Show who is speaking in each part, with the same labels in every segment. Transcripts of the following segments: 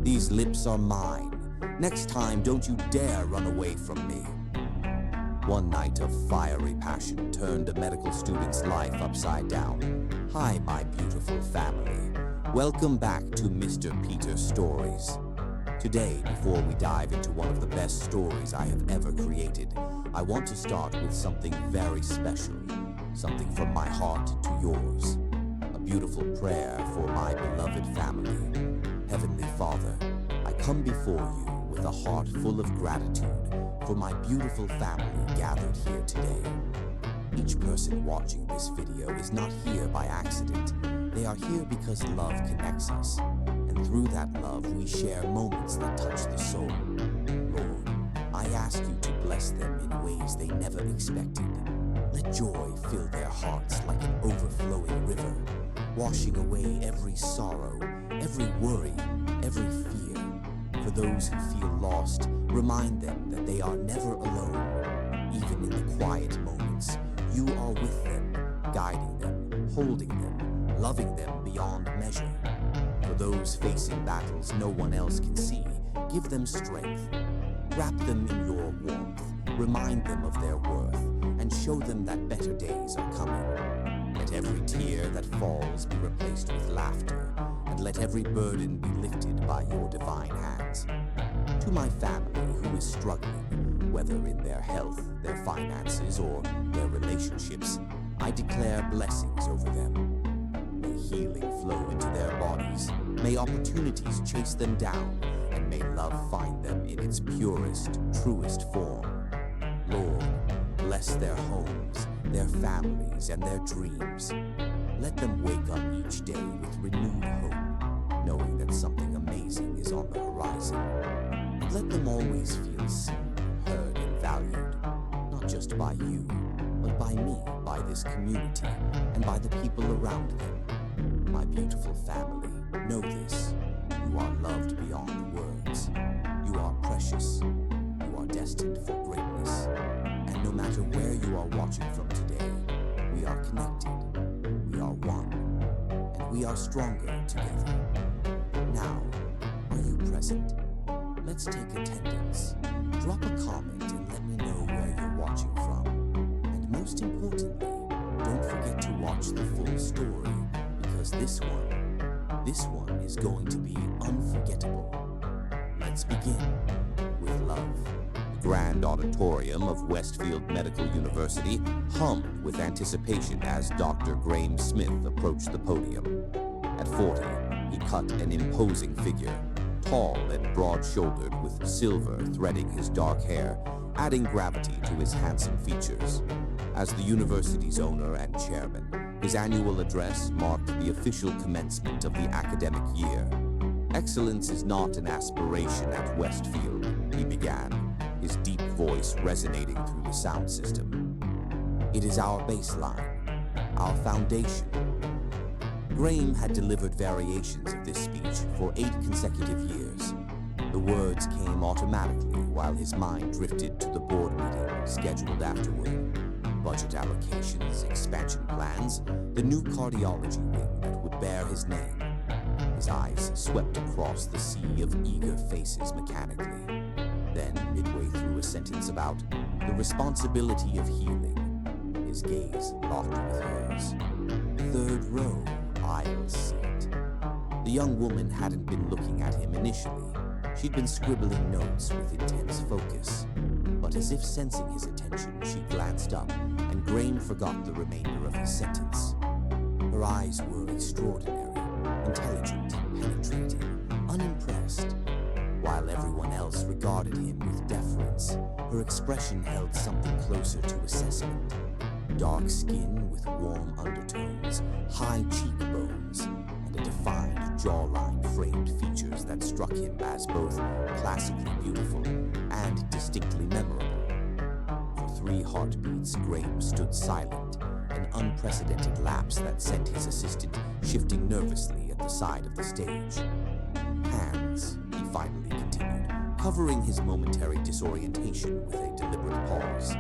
Speaker 1: These lips are mine. Next time, don't you dare run away from me. One night of fiery passion turned a medical student's life upside down. Hi, my beautiful family. Welcome back to Mr. Peter's Stories. Today, before we dive into one of the best stories I have ever created, I want to start with something very special, something from my heart to yours. A beautiful prayer for my beloved family. Heavenly Father, I come before you with a heart full of gratitude for my beautiful family gathered here today. Each person watching this video is not here by accident. They are here because love connects us, and through that love we share moments that touch the soul. Lord, I ask you to bless them in ways they never expected. Let joy fill their hearts like an overflowing river, washing away every sorrow, every worry, every fear. For those who feel lost, remind them that they are never alone. Even in the quiet moments, you are with them, guiding them, holding them, loving them beyond measure. For those facing battles no one else can see, give them strength. Wrap them in your warmth, remind them of their worth, and show them that better days are coming. Let every tear that falls be replaced with laughter, and let every burden be lifted by your divine hands. To my family who is struggling, whether in their health, their finances, or their relationships, I declare blessings over them. May healing flow into their bodies, may opportunities chase them down, and may love find them in its purest, truest form. Lord, bless their homes, their families, and their dreams. Let them wake up each day with renewed hope, knowing that something amazing is on the horizon. And let them always feel seen, heard, and valued, not just by you, but by me, by this community, and by the people around them. My beautiful family, know this. You are loved beyond words. You are precious. You are destined for greatness. And no matter where you are watching from today, we are connected. We are one. And we are stronger together. Now, are you present? Let's take attendance. Drop a comment and let me know where you're watching from. And most importantly, don't forget to watch the full story, because this one is going to be unforgettable. Let's begin with love. The grand auditorium of Westfield Medical University hummed with anticipation as Dr. Groom Smith approached the podium. At 40, he cut an imposing figure, tall and broad-shouldered with silver threading his dark hair, adding gravity to his handsome features. As the university's owner and chairman, his annual address marked the official commencement of the academic year. Excellence is not an aspiration at Westfield, he began, his deep voice resonating through the sound system. It is our baseline, our foundation. Groom had delivered variations of this speech for 8 consecutive years. The words came automatically while his mind drifted to the board meeting scheduled afterward. Budget allocations, expansion plans, the new cardiology wing that would bear his name. His eyes swept across the sea of eager faces mechanically. Then, midway through a sentence about the responsibility of healing, his gaze locked with hers. 3rd row, aisle seat. The young woman hadn't been looking at him initially. She'd been scribbling notes with intense focus. But as if sensing his attention, she glanced up, and Groom forgot the remainder of his sentence. Her eyes were extraordinary, intelligent, penetrating, unimpressed. While everyone else regarded him with deference, her expression held something closer to assessment. Dark skin with warm undertones, high cheekbones, and a defined jawline framed features that struck him as both classically beautiful and distinctly memorable. For 3 heartbeats, Groom stood silent, an unprecedented lapse that sent his assistant shifting nervously at the side of the stage. Hands, he finally continued, covering his momentary disorientation with a deliberate pause.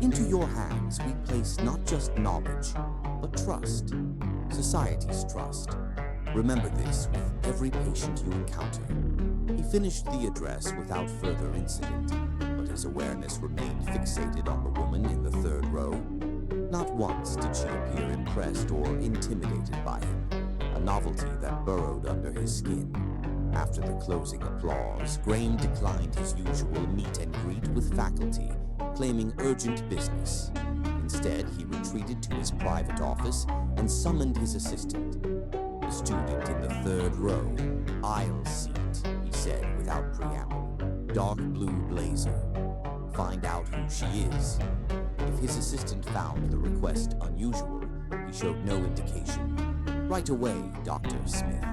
Speaker 1: Into your hands we place not just knowledge, but trust, society's trust. Remember this with every patient you encounter. finished the address without further incident, but his awareness remained fixated on the woman in the third row. Not once did she appear impressed or intimidated by him, a novelty that burrowed under his skin. After the closing applause, Groom declined his usual meet and greet with faculty, claiming urgent business. Instead, he retreated to his private office and summoned his assistant. The student in the third row, aisle seat, he said without preamble. Dark blue blazer. Find out who she is. If his assistant found the request unusual, he showed no indication. Right away, Dr. Smith.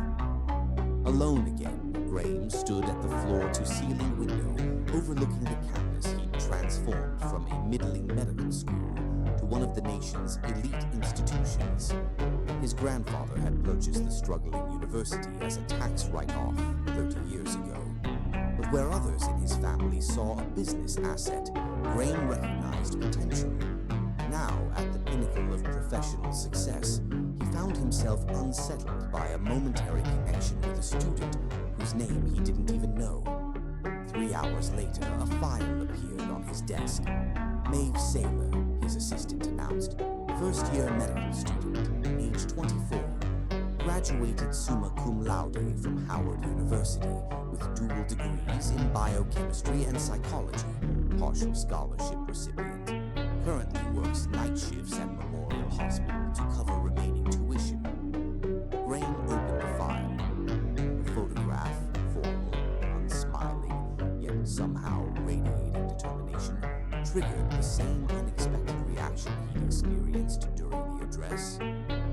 Speaker 1: Alone again, Groom stood at the floor-to-ceiling window overlooking the campus he'd transformed from a middling medical school to one of the nation's elite institutions. His grandfather had purchased the struggling university as a tax write-off 30 years ago. But where others in his family saw a business asset, Groom recognized potential. Now, at the pinnacle of professional success, he found himself unsettled by a momentary connection with a student whose name he didn't even know. 3 hours later, a file appeared on his desk. Maeve Saylor, his assistant announced, first-year medical student, age 24, graduated summa cum laude from Howard University with dual degrees in biochemistry and psychology, partial scholarship recipient. Currently works night shifts at Memorial Hospital to cover remaining tuition. Groom opened the file. The photograph, formal, unsmiling, yet somehow radiating determination, triggered the same unexpected reaction he'd experienced during the address.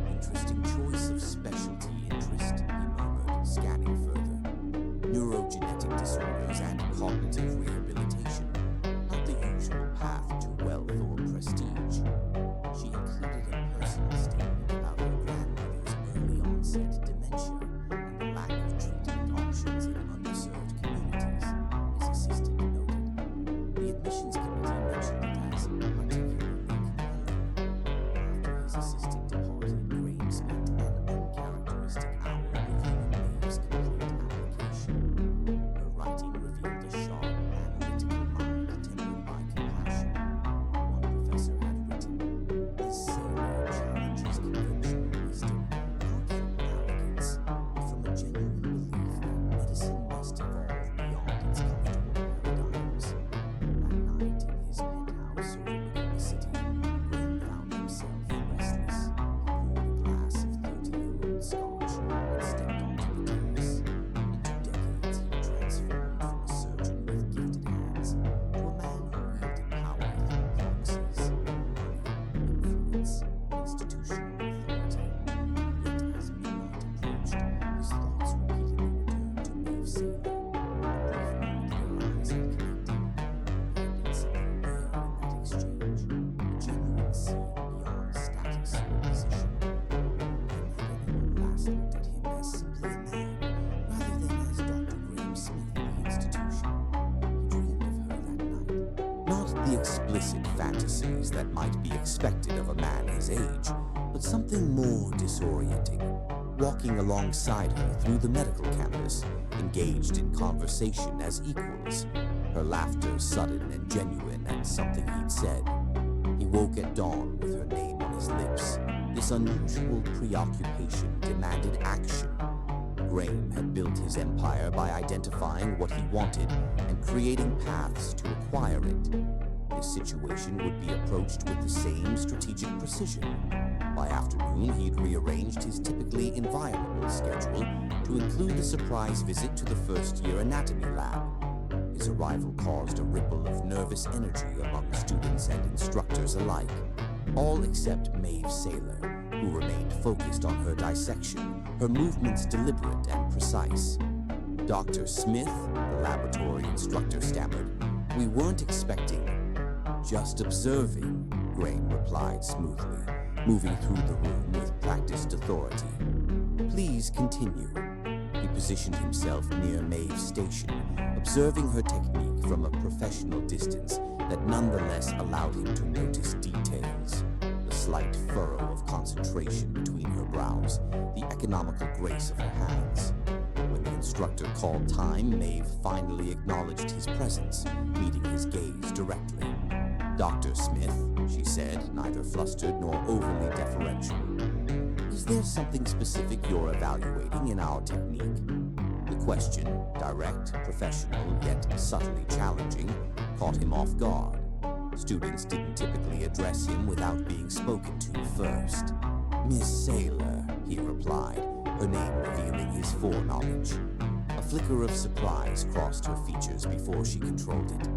Speaker 1: Interesting choice of specialty interest, he murmured, scanning further. Neurogenetic disorders and cognitive rehabilitation. Not the usual path to wealth or prestige. She included a personal statement about her grandmother's early onset dementia and the lack of treatment options in underserved communities, his assistant noted. The admissions committee mentioned it as particularly compelling. After his assistant departed, Groom spent an uncharacteristic hour reviewing Maeve's complete application. Her writing revealed a sharp, analytical mind tempered by compassion. One professor had written, "This sailor challenges conventional wisdom, not from arrogance, but from a genuine belief that medicine must evolve beyond its comfortable paradigms." That night, in his penthouse overlooking the city, Groom found himself restless. He poured a glass of 30-year-old scotch and stepped onto the terrace. In 2 decades, he transformed from a surgeon with gifted hands to a man who wielded power through proxies, money, influence, institutional authority. Yet as midnight approached, his thoughts repeatedly returned to Maeve Saylor. A brief moment their eyes had connected. There had been something rare in that exchange, a genuine seeing beyond status or position. When had anyone last looked at him as simply a man, rather than as Dr. Groom Smith, the institution? He dreamed of her that night. Not the explicit fantasies that might be expected of a man his age, but something more disorienting. Walking alongside her through the medical campus, engaged in conversation as equals, her laughter sudden and genuine at something he'd said. He woke at dawn with her name on his lips. This unusual preoccupation demanded action. Groom had built his empire by identifying what he wanted and creating paths to acquire it. This situation would be approached with the same strategic precision. By afternoon, he'd rearranged his typically inviolable schedule to include a surprise visit to the first-year anatomy lab. His arrival caused a ripple of nervous energy among students and instructors alike, all except Maeve Saylor, who remained focused on her dissection, her movements deliberate and precise. "Dr. Smith," the laboratory instructor stammered, "we weren't expecting." "Just observing," Groom replied smoothly, moving through the room with practiced authority. "Please continue." He positioned himself near Maeve's station, observing her technique from a professional distance that nonetheless allowed him to notice details. The slight furrow of concentration between her brows, the economical grace of her hands. When the instructor called time, Maeve finally acknowledged his presence, meeting his gaze directly. "Dr. Smith," she said, neither flustered nor overly deferential. "Is there something specific you're evaluating in our technique?" The question, direct, professional, yet subtly challenging, caught him off guard. Students didn't typically address him without being spoken to first. "Miss Saylor," he replied, her name revealing his foreknowledge. A flicker of surprise crossed her features before she controlled it.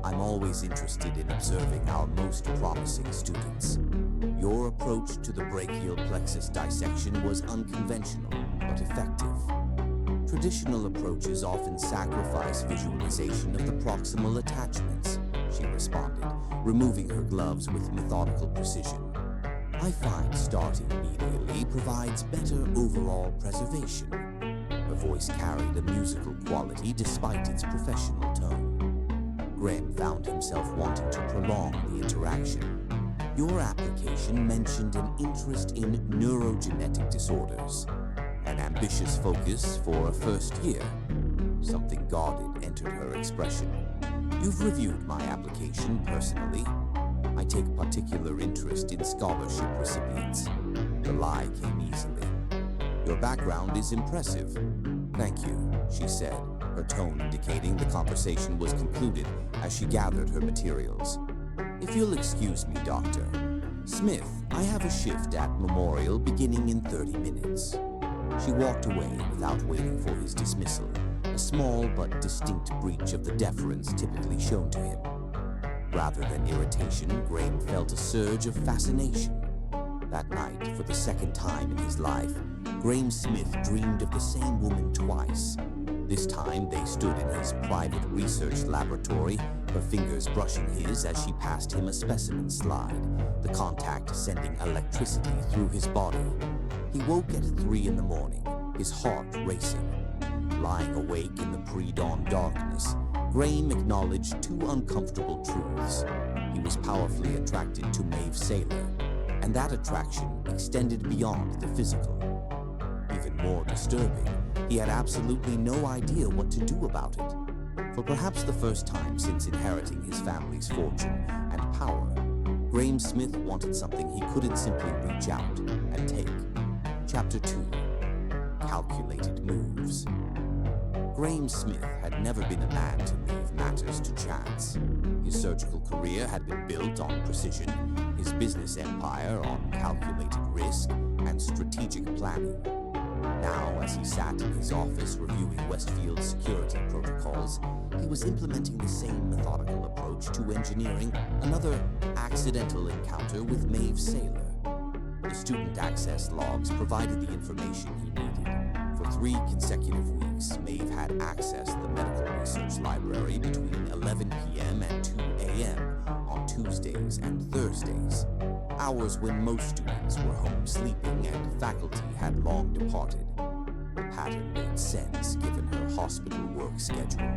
Speaker 1: "I'm always interested in observing our most promising students. Your approach to the brachial plexus dissection was unconventional, but effective. Traditional approaches often sacrifice visualization of the proximal attachments," she responded, removing her gloves with methodical precision. "I find starting medially provides better overall preservation." Her voice carried a musical quality despite its professional tone. Graham found himself wanting to prolong the interaction. "Your application mentioned an interest in neurogenetic disorders. An ambitious focus for a first year." Something guarded entered her expression. "You've reviewed my application personally. I take particular interest in scholarship recipients." The lie came easily. "Your background is impressive." "Thank you," she said, her tone indicating the conversation was concluded as she gathered her materials. "If you'll excuse me, Dr. Smith, I have a shift at Memorial beginning in 30 minutes. She walked away without waiting for his dismissal, a small but distinct breach of the deference typically shown to him. Rather than irritation, Graham felt a surge of fascination. That night, for the second time in his life, Graham Smith dreamed of the same woman twice. This time, they stood in his private research laboratory, her fingers brushing his as she passed him a specimen slide, the contact sending electricity through his body. He woke at 3 in the morning, his heart racing. Lying awake in the pre-dawn darkness, Graham acknowledged two uncomfortable truths. He was powerfully attracted to Maeve Saylor, and that attraction extended beyond the physical. Even more disturbing, he had absolutely no idea what to do about it. For perhaps the first time since inheriting his family's fortune and power, Graham Smith wanted something he couldn't simply reach out and take. Chapter 2. Calculated Moves. Graham Smith had never been a man to leave matters to chance. His surgical career had been built on precision, his business empire on calculated risk and strategic planning. Now, as he sat in his office reviewing Westfield's security protocols, he was implementing the same methodical approach to engineering another accidental encounter with Maeve Saylor. The student access logs provided the information he needed. For 3 consecutive weeks, Maeve had accessed the medical research library between 11 p.m. and 2 a.m. on Tuesdays and Thursdays, hours when most students were home sleeping and faculty had long departed. The pattern made sense given her hospital work schedule.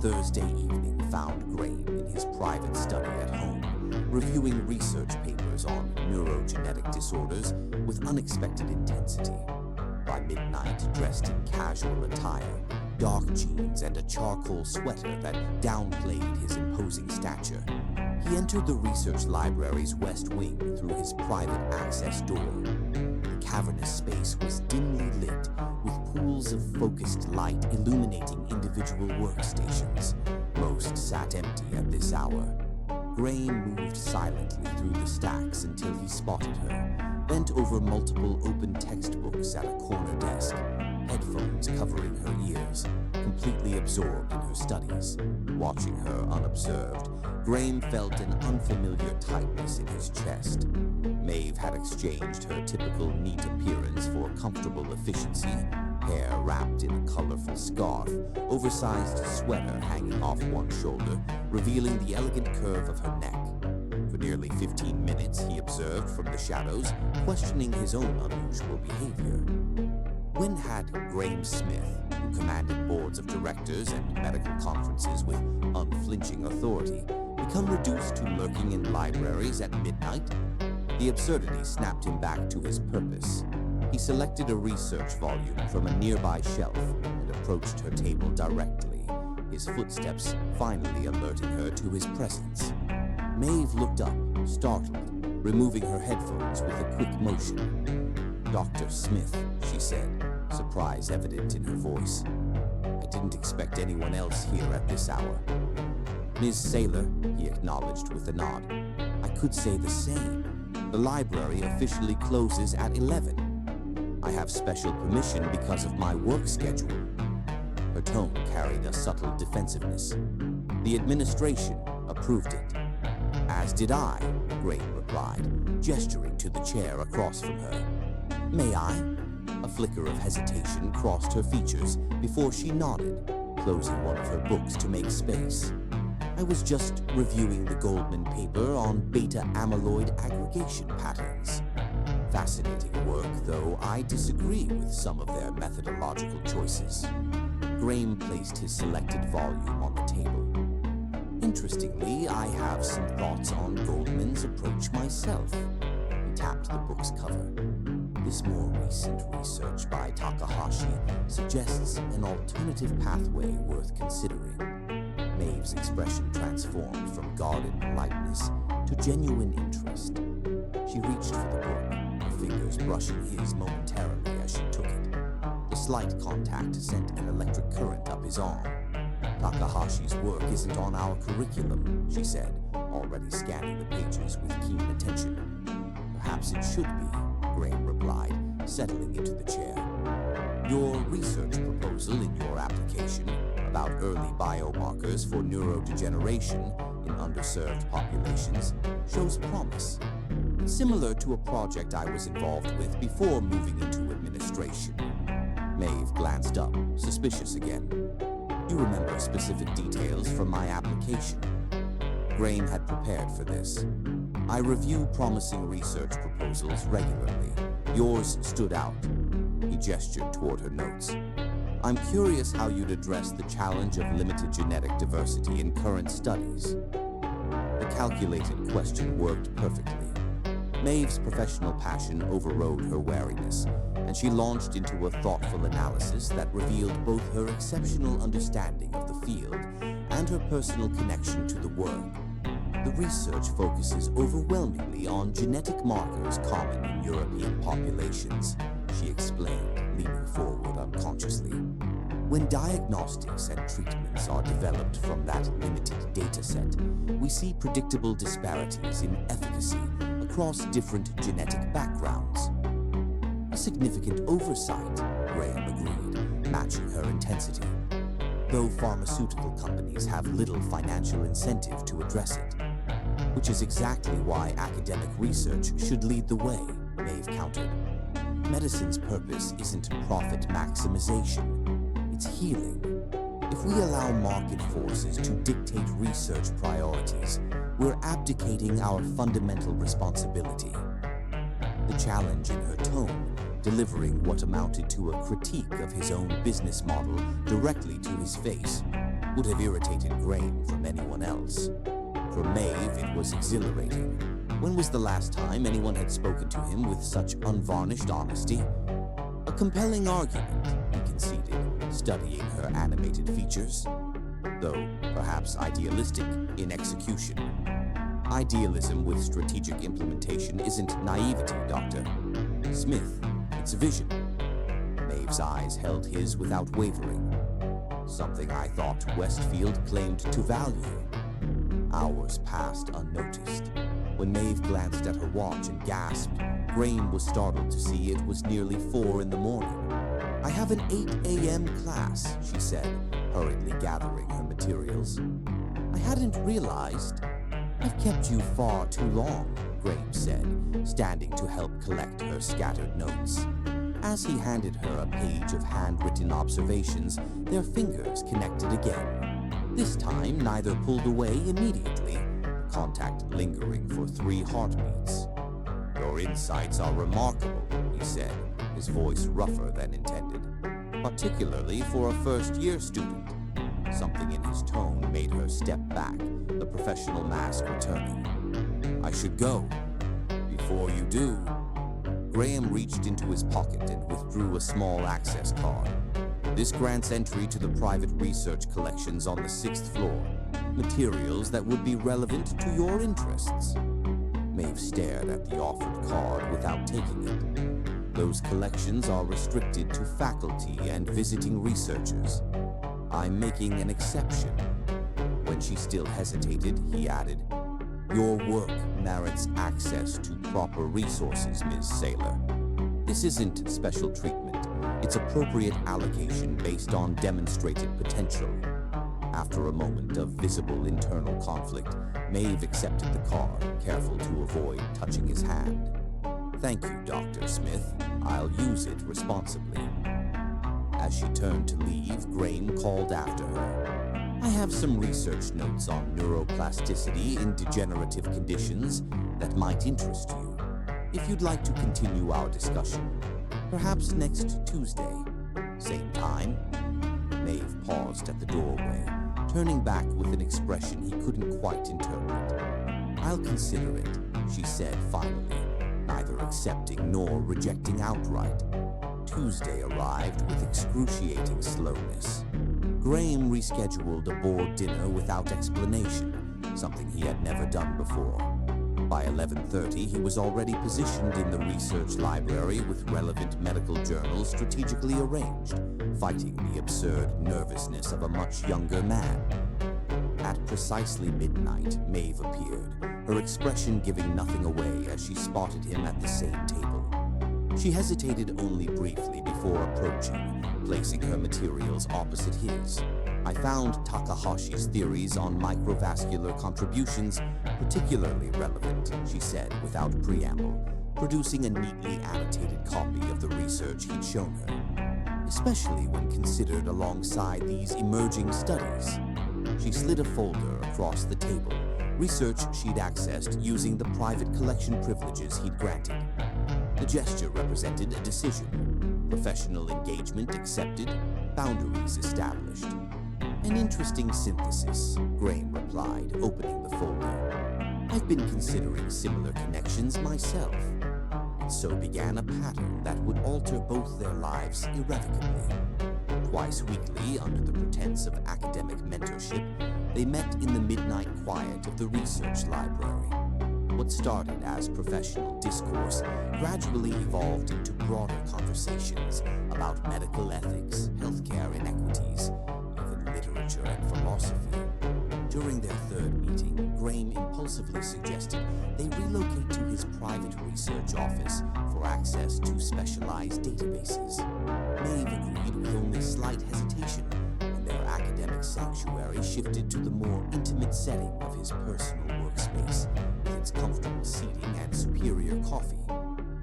Speaker 1: Thursday evening found Graham in his private study at home, reviewing research papers on neurogenetic disorders with unexpected intensity. By midnight, dressed in casual attire, dark jeans and a charcoal sweater that downplayed his imposing stature, he entered the research library's west wing through his private access door. The cavernous space was dimly lit, with pools of focused light illuminating individual workstations. Most sat empty at this hour. Graham moved silently through the stacks until he spotted her, bent over multiple open textbooks at a corner desk, headphones covering her ears, completely absorbed in her studies. Watching her unobserved, Graham felt an unfamiliar tightness in his chest. Maeve had exchanged her typical neat appearance for comfortable efficiency, hair wrapped in a colorful scarf, oversized sweater hanging off one shoulder, revealing the elegant curve of her neck. For nearly 15 minutes, he observed from the shadows, questioning his own unusual behavior. When had Graham Smith, who commanded boards of directors and medical conferences with unflinching authority, become reduced to lurking in libraries at midnight? The absurdity snapped him back to his purpose. He selected a research volume from a nearby shelf and approached her table directly, his footsteps finally alerting her to his presence. Maeve looked up, startled, removing her headphones with a quick motion. "Dr. Smith," she said, surprise evident in her voice. "I didn't expect anyone else here at this hour." "Ms. Saylor," he acknowledged with a nod. "I could say the same. The library officially closes at 11. I have special permission because of my work schedule." Her tone carried a subtle defensiveness. "The administration approved it." "As did I," Graham replied, gesturing to the chair across from her. "May I?" A flicker of hesitation crossed her features before she nodded, closing one of her books to make space. "I was just reviewing the Goldman paper on beta-amyloid aggregation patterns. Fascinating work, though I disagree with some of their methodological choices." Graham placed his selected volume on the table. "Interestingly, I have some thoughts on Goldman's approach myself." He tapped the book's cover. "This more recent research by Takahashi suggests an alternative pathway worth considering." Maeve's expression transformed from guarded politeness to genuine interest. She reached for the book, her fingers brushing his momentarily as she took it. The slight contact sent an electric current up his arm. "Takahashi's work isn't on our curriculum," she said, already scanning the pages with keen attention. "Perhaps it should be," Graham replied, settling into the chair. "Your research proposal in your application about early biomarkers for neurodegeneration in underserved populations shows promise. It's similar to a project I was involved with before moving into administration." Maeve glanced up, suspicious again. "You remember specific details from my application?" Graham had prepared for this. "I review promising research proposals regularly. Yours stood out." He gestured toward her notes. "I'm curious how you'd address the challenge of limited genetic diversity in current studies." The calculated question worked perfectly. Maeve's professional passion overrode her wariness, and she launched into a thoughtful analysis that revealed both her exceptional understanding of the field and her personal connection to the work. "The research focuses overwhelmingly on genetic markers common in European populations," she explained, leaning forward unconsciously. "When diagnostics and treatments are developed from that limited dataset, we see predictable disparities in efficacy across different genetic backgrounds." "A significant oversight," Graham agreed, matching her intensity, "though pharmaceutical companies have little financial incentive to address it." "Which is exactly why academic research should lead the way," Maeve countered. "Medicine's purpose isn't profit maximization, it's healing. If we allow market forces to dictate research priorities, we're abdicating our fundamental responsibility." The challenge in her tone, delivering what amounted to a critique of his own business model directly to his face, would have irritated Graham from anyone else. For Maeve, it was exhilarating. When was the last time anyone had spoken to him with such unvarnished honesty? "A compelling argument," he conceded, studying her animated features. "Though perhaps idealistic in execution." "Idealism with strategic implementation isn't naivety, Dr. Smith. It's vision." Maeve's eyes held his without wavering. "Something I thought Westfield claimed to value." Hours passed unnoticed. When Maeve glanced at her watch and gasped, Graham was startled to see it was nearly 4 in the morning. "I have an 8 a.m. class," she said, hurriedly gathering her materials. "I hadn't realized." "I've kept you far too long," Graham said, standing to help collect her scattered notes. As he handed her a page of handwritten observations, their fingers connected again. This time, neither pulled away immediately, contact lingering for 3 heartbeats. "Your insights are remarkable," he said, his voice rougher than intended, "particularly for a first-year student." Something in his tone made her step back, the professional mask returning. "I should go." "Before you do." Graham reached into his pocket and withdrew a small access card. This grants entry to the private research collections on the 6th floor, materials that would be relevant to your interests. Maeve stared at the offered card without taking it. Those collections are restricted to faculty and visiting researchers. I'm making an exception. When she still hesitated, he added, "Your work merits access to proper resources, Ms. Saylor. This isn't special treatment. It's appropriate allocation based on demonstrated potential." After a moment of visible internal conflict, Maeve accepted the card, careful to avoid touching his hand. "Thank you, Dr. Smith. I'll use it responsibly." As she turned to leave, Groom called after her. "I have some research notes on neuroplasticity in degenerative conditions that might interest you. If you'd like to continue our discussion, perhaps next Tuesday, same time." Maeve paused at the doorway, turning back with an expression he couldn't quite interpret. "I'll consider it," she said finally, neither accepting nor rejecting outright. Tuesday arrived with excruciating slowness. Groom rescheduled a board dinner without explanation, something he had never done before. By 11:30, he was already positioned in the research library with relevant medical journals strategically arranged, fighting the absurd nervousness of a much younger man. At precisely midnight, Maeve appeared, her expression giving nothing away as she spotted him at the same table. She hesitated only briefly before approaching, placing her materials opposite his. "I found Takahashi's theories on microvascular contributions particularly relevant," she said without preamble, producing a neatly annotated copy of the research he'd shown her. "Especially when considered alongside these emerging studies." She slid a folder across the table, research she'd accessed using the private collection privileges he'd granted. The gesture represented a decision. Professional engagement accepted, boundaries established. "An interesting synthesis," Groom replied, opening the folder. "I've been considering similar connections myself." And so began a pattern that would alter both their lives irrevocably. Twice weekly, under the pretense of academic mentorship, they met in the midnight quiet of the research library. What started as professional discourse gradually evolved into broader conversations about medical ethics, healthcare inequities, even literature and philosophy. During their third meeting, Groom impulsively suggested they relocate to his private research office for access to specialized databases. Maeve agreed with only slight hesitation, and their academic sanctuary shifted to the more intimate setting of his personal workspace, with its comfortable seating and superior coffee.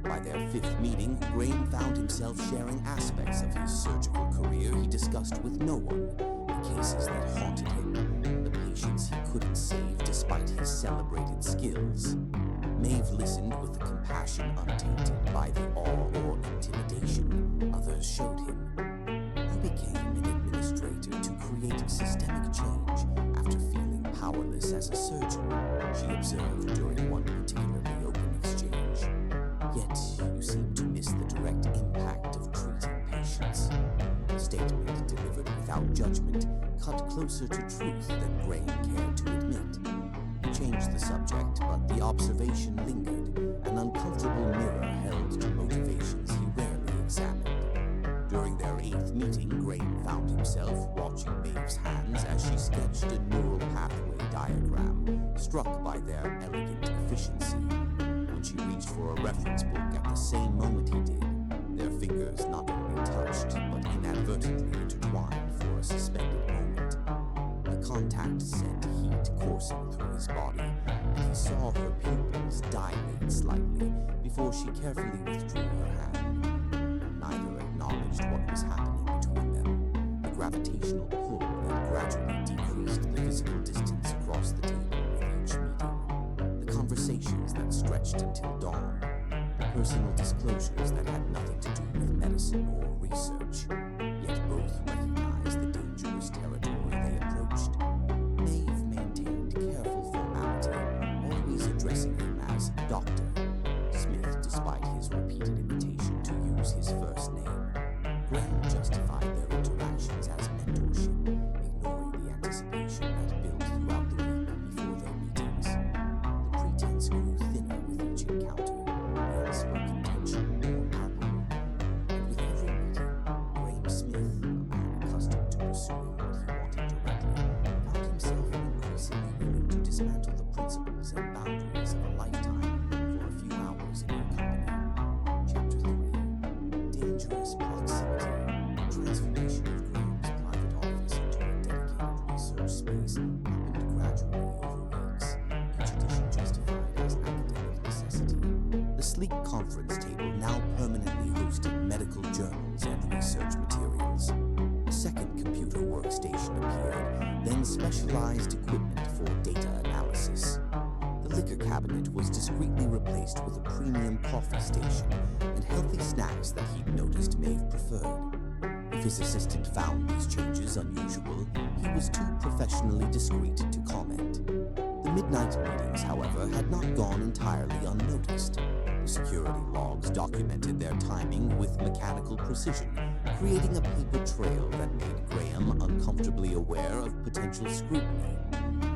Speaker 1: By their fifth meeting, Groom found himself sharing aspects of his surgical career he discussed with no one, the cases that haunted him, the patients he couldn't save despite his celebrated skills. Maeve listened with the compassion untainted by the awe or intimidation others showed him. "You became an administrator to create systemic change after feeling powerless as a surgeon," she observed during one particularly open exchange. "Yet you seem to miss the direct impact of treating patients." A statement delivered without judgment cut closer to truth than Groom cared to admit. He changed the subject, but the observation lingered, an uncomfortable mirror held to motivations he rarely examined. During their eighth meeting, Groom found himself watching Maeve's hands as she sketched a neural pathway diagram, struck by their elegant efficiency. When she reached for a reference book at the same moment he did, their fingers not only touched, but inadvertently intertwined for a suspended moment. The contact sent heat coursing through his body, and he saw her pupils dilate slightly before she carefully withdrew her hand. Neither acknowledged what was happening between them, the gravitational pull that gradually decreased the physical distance across the table with each meeting, the conversations that stretched until dawn, the personal disclosures that had nothing to do with medicine or research, yet both recognized the dangerous territory they approached. Maeve maintained careful formality, always addressing him as Dr. Smith, despite his repeated invitation to use his first name. Groom justified their interaction silence grew thinner with each encounter, the unspoken tension more palpable. And with every meeting, Graham Smith, a man accustomed to pursuing what he wanted directly, found himself increasingly willing to dismantle the principles and boundaries of a lifetime for a few hours in her company. Chapter 3. Dangerous Proximity. The transformation of Graham's private office into a dedicated research space happened gradually over weeks, each edition justified as academic necessity. The sleek conference table now permanently hosted medical journals and research materials. A second computer workstation appeared, then specialized equipment for data analysis. The liquor cabinet was discreetly replaced with a premium coffee station and healthy snacks that he'd noticed Maeve preferred. If his assistant found these changes unusual, he was too professionally discreet to comment. The midnight meetings, however, had not gone entirely unnoticed. The security logs documented their timing with mechanical precision, creating a paper trail that made Graham uncomfortably aware of potential scrutiny.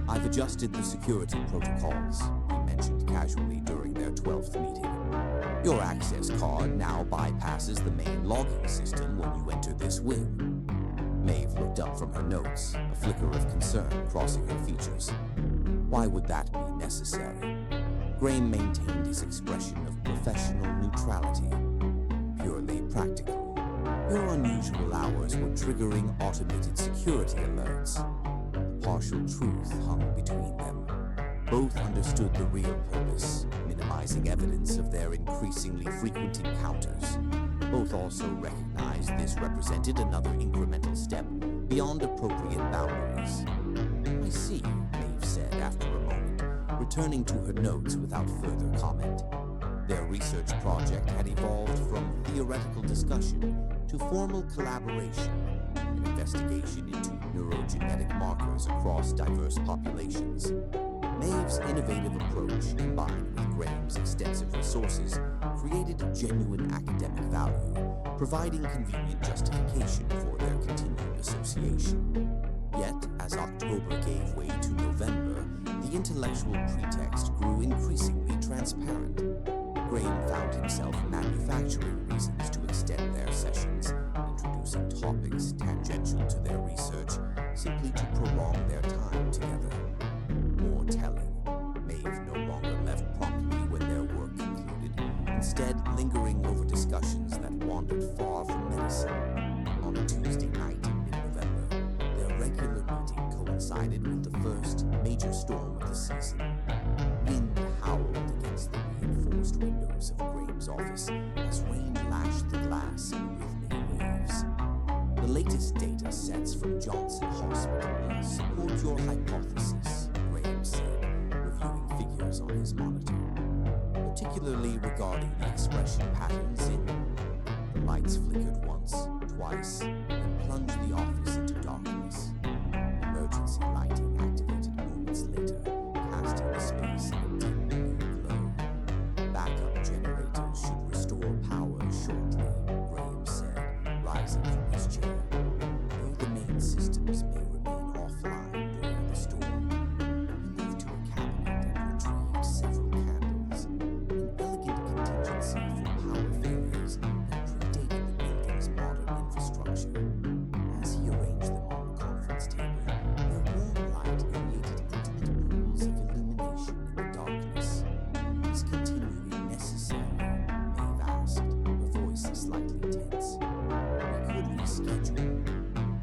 Speaker 1: "I've adjusted the security protocols," he mentioned casually during their 12th meeting. "Your access card now bypasses the main logging system when you enter this wing." Maeve looked up from her notes, a flicker of concern crossing her features. Why would that be necessary? Graham maintained his expression of professional neutrality. Purely practical. Your unusual hours were triggering automated security alerts. The partial truth hung between them. Both understood the real purpose, minimizing evidence of their increasingly frequent encounters. Both also recognized this represented another incremental step beyond appropriate boundaries. "I see," Maeve said after a moment, returning to her notes without further comment. Their research project had evolved from theoretical discussion to formal collaboration, an investigation into neurogenetic markers across diverse populations. Maeve's innovative approach, combined with Graham's extensive resources, created genuine academic value, providing convenient justification for their continued association. Yet, as October gave way to November, the intellectual pretext grew increasingly transparent. Graham found himself manufacturing reasons to extend their sessions, introducing topics tangential to their research, simply to prolong their time together. More telling, Maeve no longer left promptly when their work concluded, instead lingering over discussions that wandered far from medicine. On a Tuesday night in mid-November, their regular meeting coincided with the first major storm of the season. Wind howled against the reinforced windows of Graham's office as rain lashed the glass in rhythmic waves. "The latest data sets from Johnson Hospital support your hypothesis," Graham said, reviewing figures on his monitor, "particularly regarding the expression patterns in..." The lights flickered once, twice, and plunged the office into darkness. Emergency lighting activated moments later, casting the space in a dim blue glow. "Backup generators should restore power shortly," Graham said, rising from his chair. "Though the main systems may remain offline during the storm." He moved to a cabinet and retrieved several candles, an elegant contingency for power failures that predated the building's modern infrastructure. As he arranged them on the conference table, their warm light created intimate pools of illumination in the darkness. "Is continuing necessary?" Maeve asked, her voice slightly tense. "We could reschedule.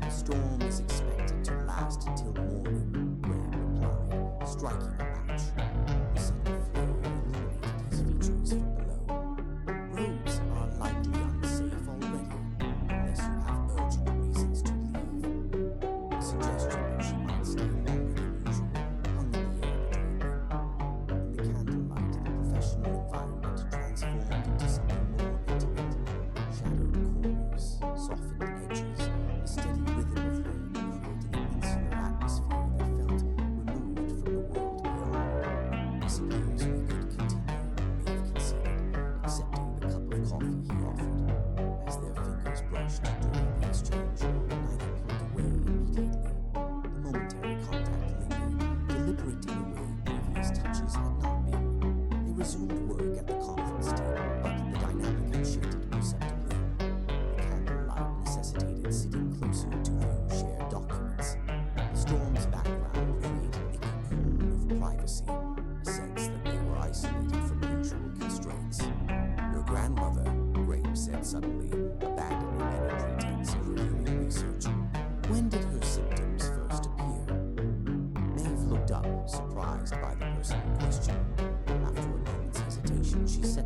Speaker 1: The storm is expected to last until morning," Graham replied, striking a match. The sudden flare illuminated his features from below. "Roads are likely unsafe already, unless you have urgent reasons to leave." The suggestion that she might stay longer than usual hung in the air between them. In the candlelight, the professional environment transformed into something more intimate. Shadowed corners, softened edges, the steady rhythm of rain creating an insular atmosphere that felt removed from the world beyond.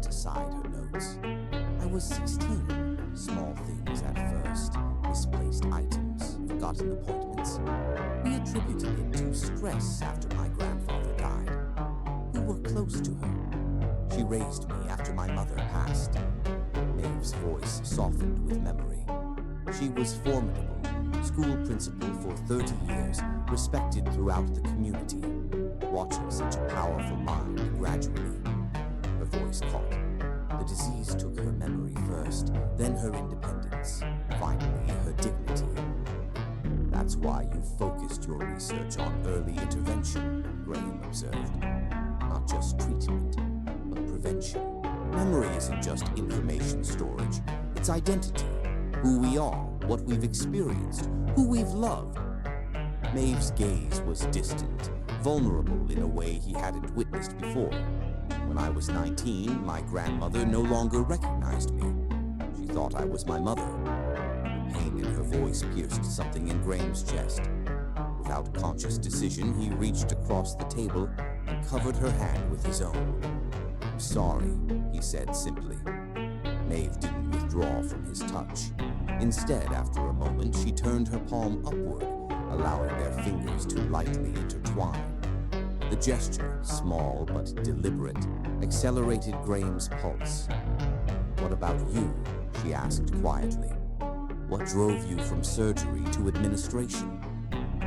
Speaker 1: set aside her notes. I was 16. Small things at first, misplaced items, forgotten appointments. We attributed it to stress after my grandfather died. We were close to her. She raised me after my mother passed. Maeve's voice softened with memory. She was formidable, school principal for 30 years, respected throughout the community. Watching such a powerful mind gradually, her voice caught. The disease took her memory first, then her independence, finally her dignity. That's why you focused your research on early intervention, Graham observed. Not just treatment, but prevention. Memory isn't just information storage, it's identity. Who we are, what we've experienced, who we've loved. Maeve's gaze was distant, vulnerable in a way he hadn't witnessed before. When I was 19, my grandmother no longer recognized me. She thought I was my mother. The pain in her voice pierced something in Graham's chest. Without conscious decision, he reached across the table and covered her hand with his own. "I'm sorry," he said simply. Maeve didn't withdraw from his touch. Instead, after a moment, she turned her palm upward, allowing their fingers to lightly intertwine. The gesture, small but deliberate, accelerated Graham's pulse. "What about you?" she asked quietly. "What drove you from surgery to administration?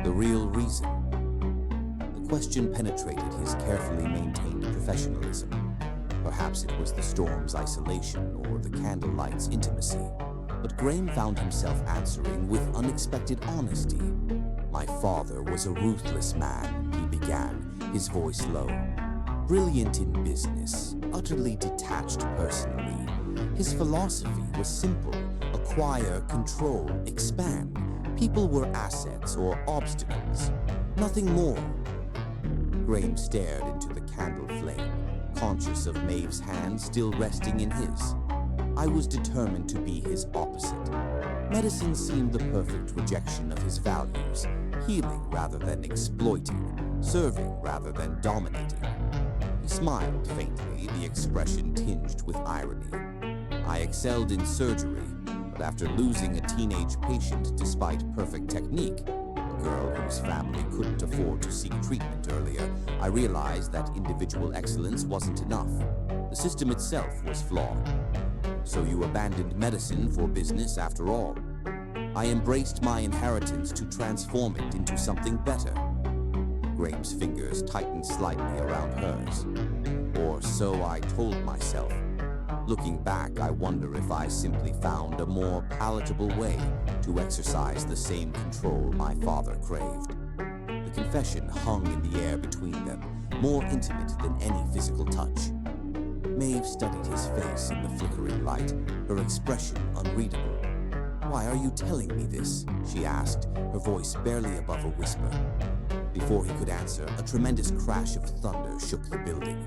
Speaker 1: The real reason?" The question penetrated his carefully maintained professionalism. Perhaps it was the storm's isolation or the candlelight's intimacy. But Graham found himself answering with unexpected honesty. "My father was a ruthless man," he began, his voice low. "Brilliant in business, utterly detached personally. His philosophy was simple: acquire, control, expand. People were assets or obstacles, nothing more." Graham stared into the candle flame, conscious of Maeve's hand still resting in his. "I was determined to be his opposite. Medicine seemed the perfect rejection of his values, healing rather than exploiting, serving rather than dominating." He smiled faintly, the expression tinged with irony. "I excelled in surgery, but after losing a teenage patient despite perfect technique, a girl whose family couldn't afford to seek treatment earlier, I realized that individual excellence wasn't enough. The system itself was flawed. So you abandoned medicine for business after all." "I embraced my inheritance to transform it into something better." Graham's fingers tightened slightly around hers. "Or so I told myself. Looking back, I wonder if I simply found a more palatable way to exercise the same control my father craved." The confession hung in the air between them, more intimate than any physical touch. Maeve studied his face in the flickering light, her expression unreadable. "Why are you telling me this?" she asked, her voice barely above a whisper. Before he could answer, a tremendous crash of thunder shook the building.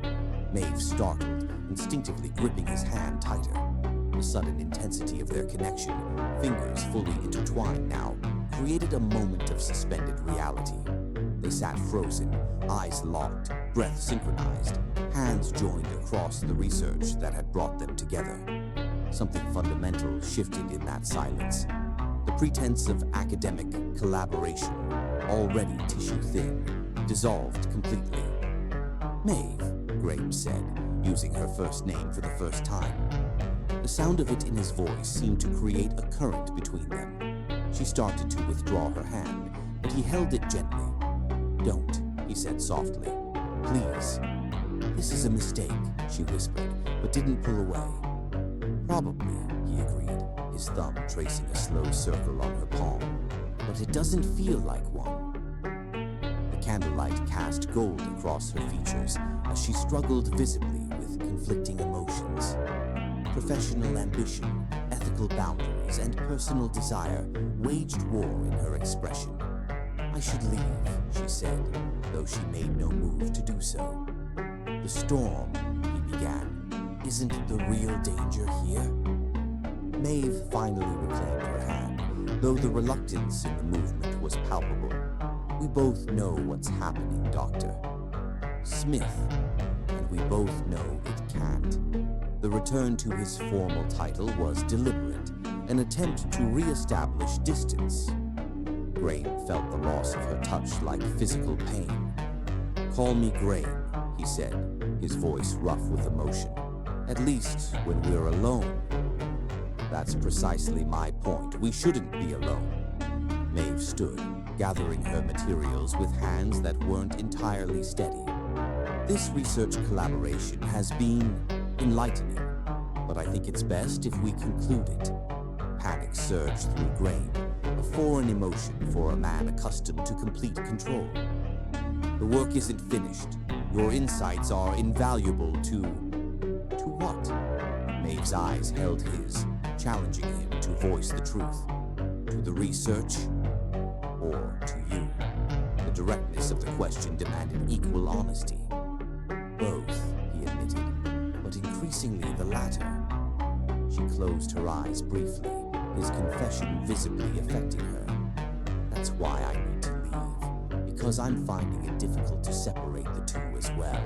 Speaker 1: Maeve startled, instinctively gripping his hand tighter. The sudden intensity of their connection, fingers fully intertwined now, created a moment of suspended reality. They sat frozen, eyes locked, breath synchronized, hands joined across the research that had brought them together. Something fundamental shifted in that silence. The pretense of academic collaboration, already tissue-thin, dissolved completely. "Maeve," Graham said, using her first name for the first time. The sound of it in his voice seemed to create a current between them. She started to withdraw her hand, but he held it gently. "Don't," he said softly. "Please." "This is a mistake," she whispered, but didn't pull away. "Probably," he agreed, his thumb tracing a slow circle on her palm. "But it doesn't feel like one." The candlelight cast gold across her features as she struggled visibly with conflicting emotions. Professional ambition, ethical boundaries, and personal desire waged war in her expression. "I should leave," she said, though she made no move to do so. "The storm," he began, "isn't the real danger here?" Maeve finally reclaimed her hand, though the reluctance in the movement was palpable. "We both know what's happening, Doctor Smith, and we both know it can't." The return to his formal title was deliberate, an attempt to re-establish distance. Grain felt the loss of her touch like physical pain. "Call me Grain," he said, his voice rough with emotion. "At least when we're alone." "That's precisely my point. We shouldn't be alone." Maeve stood, gathering her materials with hands that weren't entirely steady. "This research collaboration has been enlightening, but I think it's best if we conclude it." Panic surged through Grain, a foreign emotion for a man accustomed to complete control. "The work isn't finished. Your insights are invaluable to what?" Maeve's eyes held his, challenging him to voice the truth. "To the research, or to you?" The directness of the question demanded equal honesty. "Both," he admitted, "but increasingly the latter." She closed her eyes briefly, his confession visibly affecting her. "That's why I need to leave, because I'm finding it difficult to separate the two as well."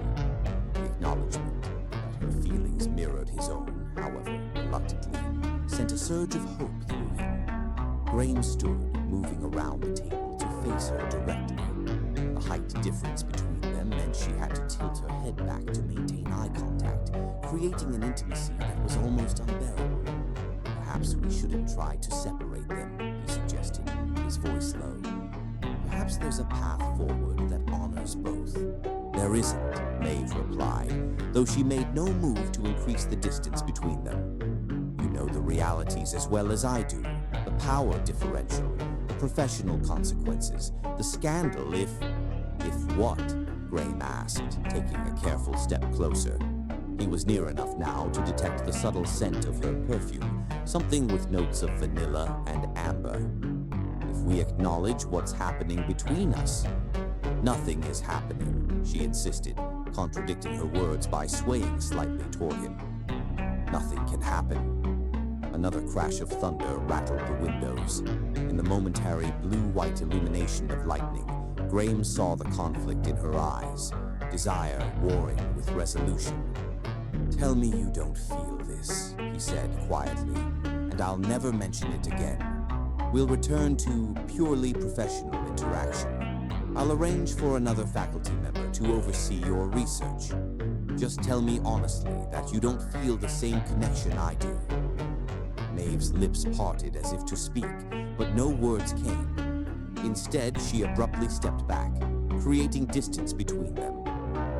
Speaker 1: The acknowledgement that her feelings mirrored his own, however reluctantly, sent a surge of hope through him. Grain stood, moving around the table to face her directly. The height difference between them meant she had to tilt her head back to maintain eye contact, creating an intimacy that was almost unbearable. "Perhaps we shouldn't try to separate them," he suggested, his voice low. "Perhaps there's a path forward that honors both." "There isn't," Maeve replied, though she made no move to increase the distance between them. "You know the realities as well as I do. The power differential, the professional consequences, the scandal if what?" Grain asked, taking a careful step closer. He was near enough now to detect the subtle scent of her perfume, something with notes of vanilla and amber. "If we acknowledge what's happening between us." "Nothing is happening," she insisted, contradicting her words by swaying slightly toward him. "Nothing can happen." Another crash of thunder rattled the windows. In the momentary blue-white illumination of lightning, Graham saw the conflict in her eyes, desire warring with resolution. "Tell me you don't feel this," he said quietly, "and I'll never mention it again. We'll return to purely professional interaction. I'll arrange for another faculty member to oversee your research. Just tell me honestly that you don't feel the same connection I do." Maeve's lips parted as if to speak, but no words came. Instead, she abruptly stepped back, creating distance between them.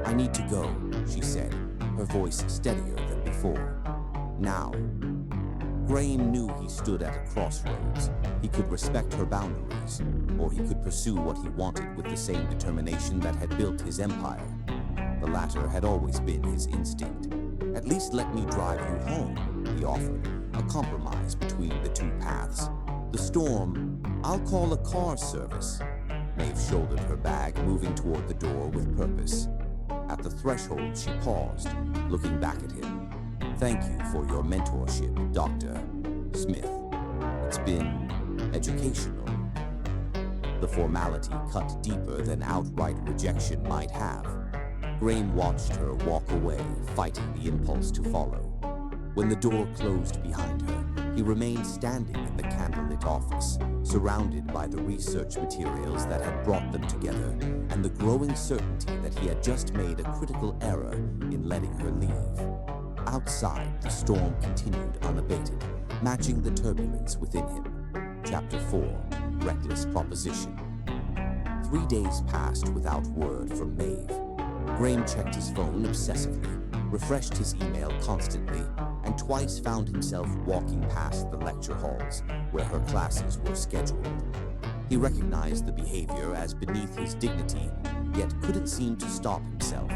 Speaker 1: "I need to go," she said, her voice steadier than before. "Now." Graham knew he stood at a crossroads. He could respect her boundaries, or he could pursue what he wanted with the same determination that had built his empire. The latter had always been his instinct. "At least let me drive you home," he offered, a compromise between the two paths. "The storm, I'll call a car service." Maeve shouldered her bag, moving toward the door with purpose. At the threshold, she paused, looking back at him. "Thank you for your mentorship, Dr. Smith. It's been educational." The formality cut deeper than outright rejection might have. Graham watched her walk away, fighting the impulse to follow. When the door closed behind her, he remained standing in the candlelit office, surrounded by the research materials that had brought them together, and the growing certainty that he had just made a critical error in letting her leave. Outside, the storm continued unabated, matching the turbulence within him. Chapter 4, Reckless Proposition. 3 days passed without word from Maeve. Graham checked his phone obsessively, refreshed his email constantly, and twice found himself walking past the lecture halls where her classes were scheduled. He recognized the behavior as beneath his dignity, yet couldn't seem to stop himself.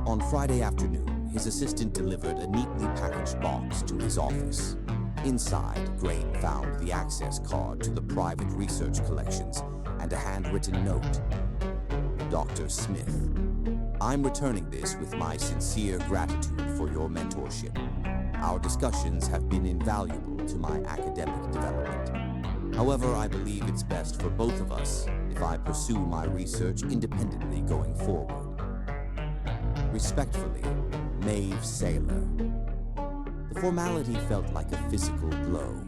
Speaker 1: On Friday afternoon, his assistant delivered a neatly packaged box to his office. Inside, Graham found the access card to the private research collections and a handwritten note. "Dr. Smith, I'm returning this with my sincere gratitude for your mentorship. Our discussions have been invaluable to my academic development. However, I believe it's best for both of us if I pursue my research independently going forward. Respectfully, Maeve Saylor." The formality felt like a physical blow.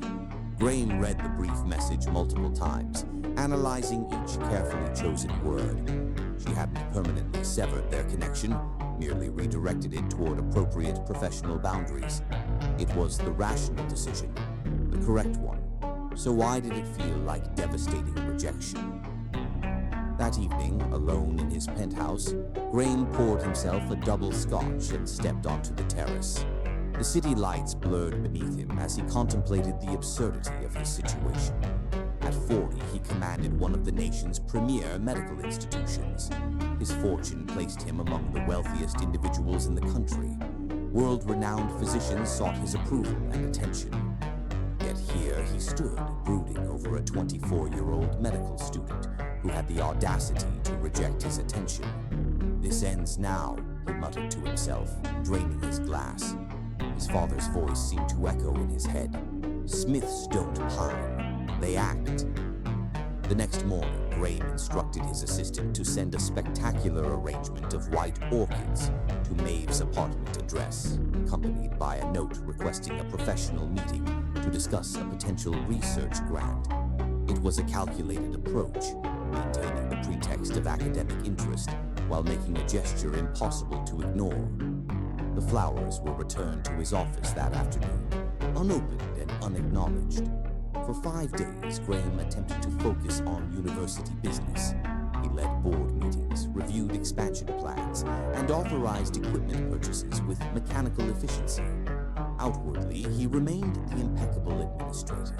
Speaker 1: Graham read the brief message multiple times, analyzing each carefully chosen word. She hadn't permanently severed their connection, merely redirected it toward appropriate professional boundaries. It was the rational decision, the correct one. So why did it feel like devastating rejection? That evening, alone in his penthouse, Graham poured himself a double scotch and stepped onto the terrace. The city lights blurred beneath him as he contemplated the absurdity of his situation. At 40, he commanded one of the nation's premier medical institutions. His fortune placed him among the wealthiest individuals in the country. World-renowned physicians sought his approval and attention. Yet here he stood, brooding over a 24-year-old medical student who had the audacity to reject his attention. "This ends now," he muttered to himself, draining his glass. His father's voice seemed to echo in his head. "Smiths don't pine, they act." The next morning, Graham instructed his assistant to send a spectacular arrangement of white orchids to Maeve's apartment address, accompanied by a note requesting a professional meeting to discuss a potential research grant. It was a calculated approach, maintaining the pretext of academic interest while making a gesture impossible to ignore. The flowers were returned to his office that afternoon, unopened and unacknowledged. For 5 days, Graham attempted to focus on university business. He led board meetings, reviewed expansion plans, and authorized equipment purchases with mechanical efficiency. Outwardly, he remained the impeccable administrator.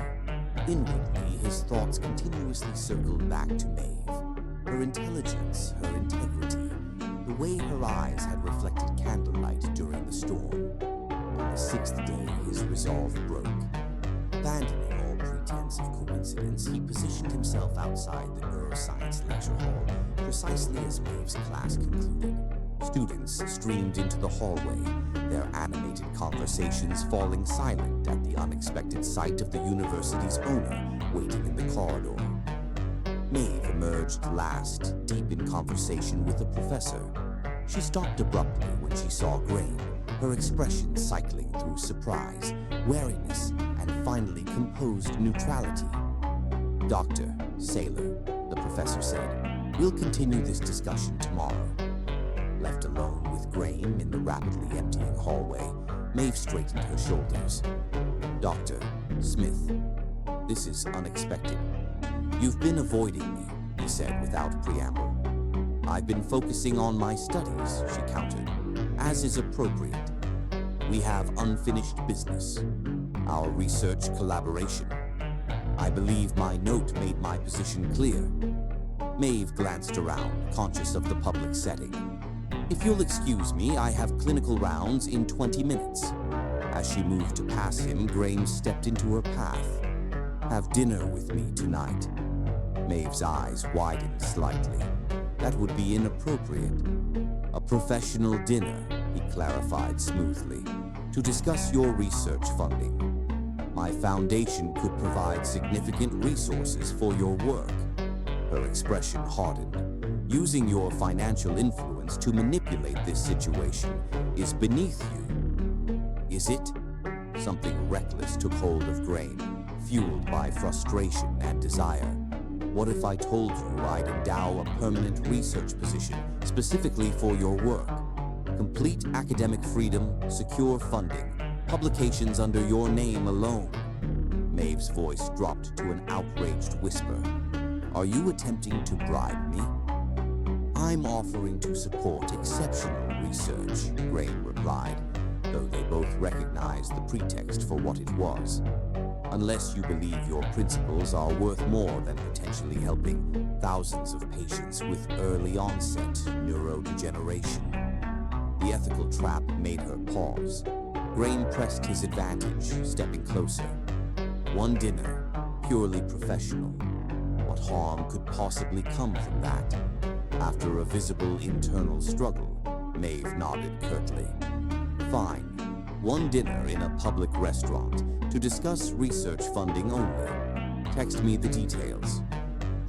Speaker 1: Inwardly, his thoughts continuously circled back to Maeve. Her intelligence, her integrity, the way her eyes had reflected candlelight during the storm. On the 6th day, his resolve broke. Abandoning all pretense of coincidence, he positioned himself outside the neuroscience lecture hall precisely as Maeve's class concluded. Students streamed into the hallway, their animated conversations falling silent at the unexpected sight of the university's owner waiting in the corridor. Maeve emerged last, deep in conversation with a professor. She stopped abruptly when she saw Graham, her expression cycling through surprise, wariness, and finally composed neutrality. "Dr. Saylor," the professor said, "we'll continue this discussion tomorrow." Left alone with Graham in the rapidly emptying hallway, Maeve straightened her shoulders. "Dr. Smith, this is unexpected. You've been avoiding me," he said without preamble. "I've been focusing on my studies," she countered, "as is appropriate. We have unfinished business, our research collaboration. I believe my note made my position clear." Maeve glanced around, conscious of the public setting. "If you'll excuse me, I have clinical rounds in 20 minutes. As she moved to pass him, Graham stepped into her path. "Have dinner with me tonight." Maeve's eyes widened slightly. "That would be inappropriate." "A professional dinner," he clarified smoothly, "to discuss your research funding. My foundation could provide significant resources for your work." Her expression hardened. "Using your financial influence to manipulate this situation is beneath you." "Is it?" Something reckless took hold of Graham, fueled by frustration and desire. "What if I told you I'd endow a permanent research position specifically for your work? Complete academic freedom, secure funding, publications under your name alone." Maeve's voice dropped to an outraged whisper. "Are you attempting to bribe me?" "I'm offering to support exceptional research," Graham replied, though they both recognized the pretext for what it was. "Unless you believe your principles are worth more than potentially helping thousands of patients with early onset neurodegeneration." The ethical trap made her pause. Graham pressed his advantage, stepping closer. "One dinner, purely professional. What harm could possibly come from that?" After a visible internal struggle, Maeve nodded curtly. "Fine. One dinner in a public restaurant to discuss research funding only. Text me the details."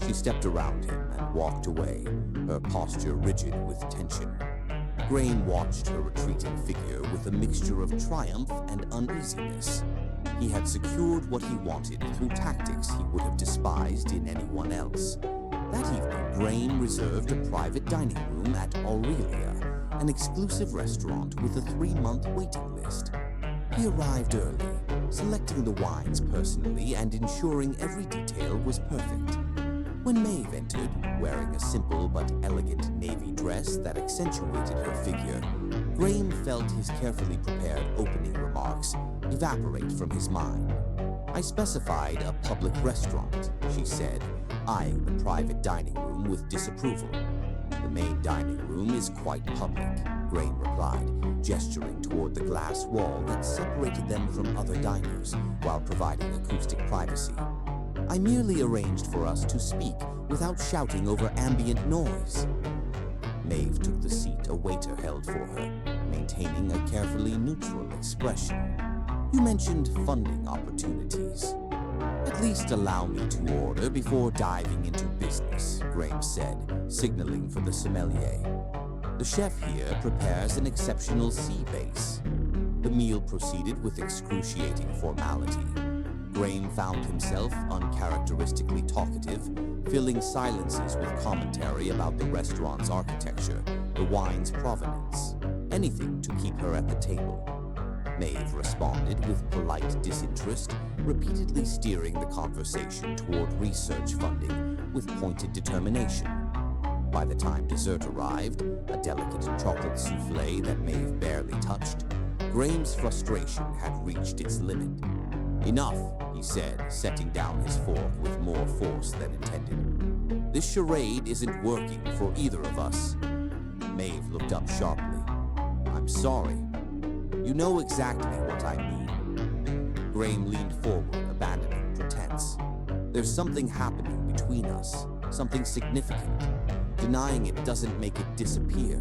Speaker 1: She stepped around him and walked away, her posture rigid with tension. Graham watched her retreating figure with a mixture of triumph and uneasiness. He had secured what he wanted through tactics he would have despised in anyone else. That evening, Graham reserved a private dining room at Aurelia, an exclusive restaurant with a 3-month waiting list. He arrived early, selecting the wines personally and ensuring every detail was perfect. When Maeve entered, wearing a simple but elegant navy dress that accentuated her figure, Graham felt his carefully prepared opening remarks evaporate from his mind. "I specified a public restaurant," she said, eyeing the private dining room with disapproval. "The main dining room is quite public," Graham replied, gesturing toward the glass wall that separated them from other diners while providing acoustic privacy. "I merely arranged for us to speak without shouting over ambient noise." Maeve took the seat a waiter held for her, maintaining a carefully neutral expression. "You mentioned funding opportunities. At least allow me to order before diving into business," Graham said, signaling for the sommelier. "The chef here prepares an exceptional sea base." The meal proceeded with excruciating formality. Graham found himself uncharacteristically talkative, filling silences with commentary about the restaurant's architecture, the wine's provenance, anything to keep her at the table. Maeve responded with polite disinterest, repeatedly steering the conversation toward research funding with pointed determination. By the time dessert arrived, a delicate chocolate soufflé that Maeve barely touched, Graham's frustration had reached its limit. "Enough," he said, setting down his fork with more force than intended. "This charade isn't working for either of us." Maeve looked up sharply. "I'm sorry. You know exactly what I mean." Graham leaned forward, abandoning pretense. "There's something happening between us, something significant. Denying it doesn't make it disappear."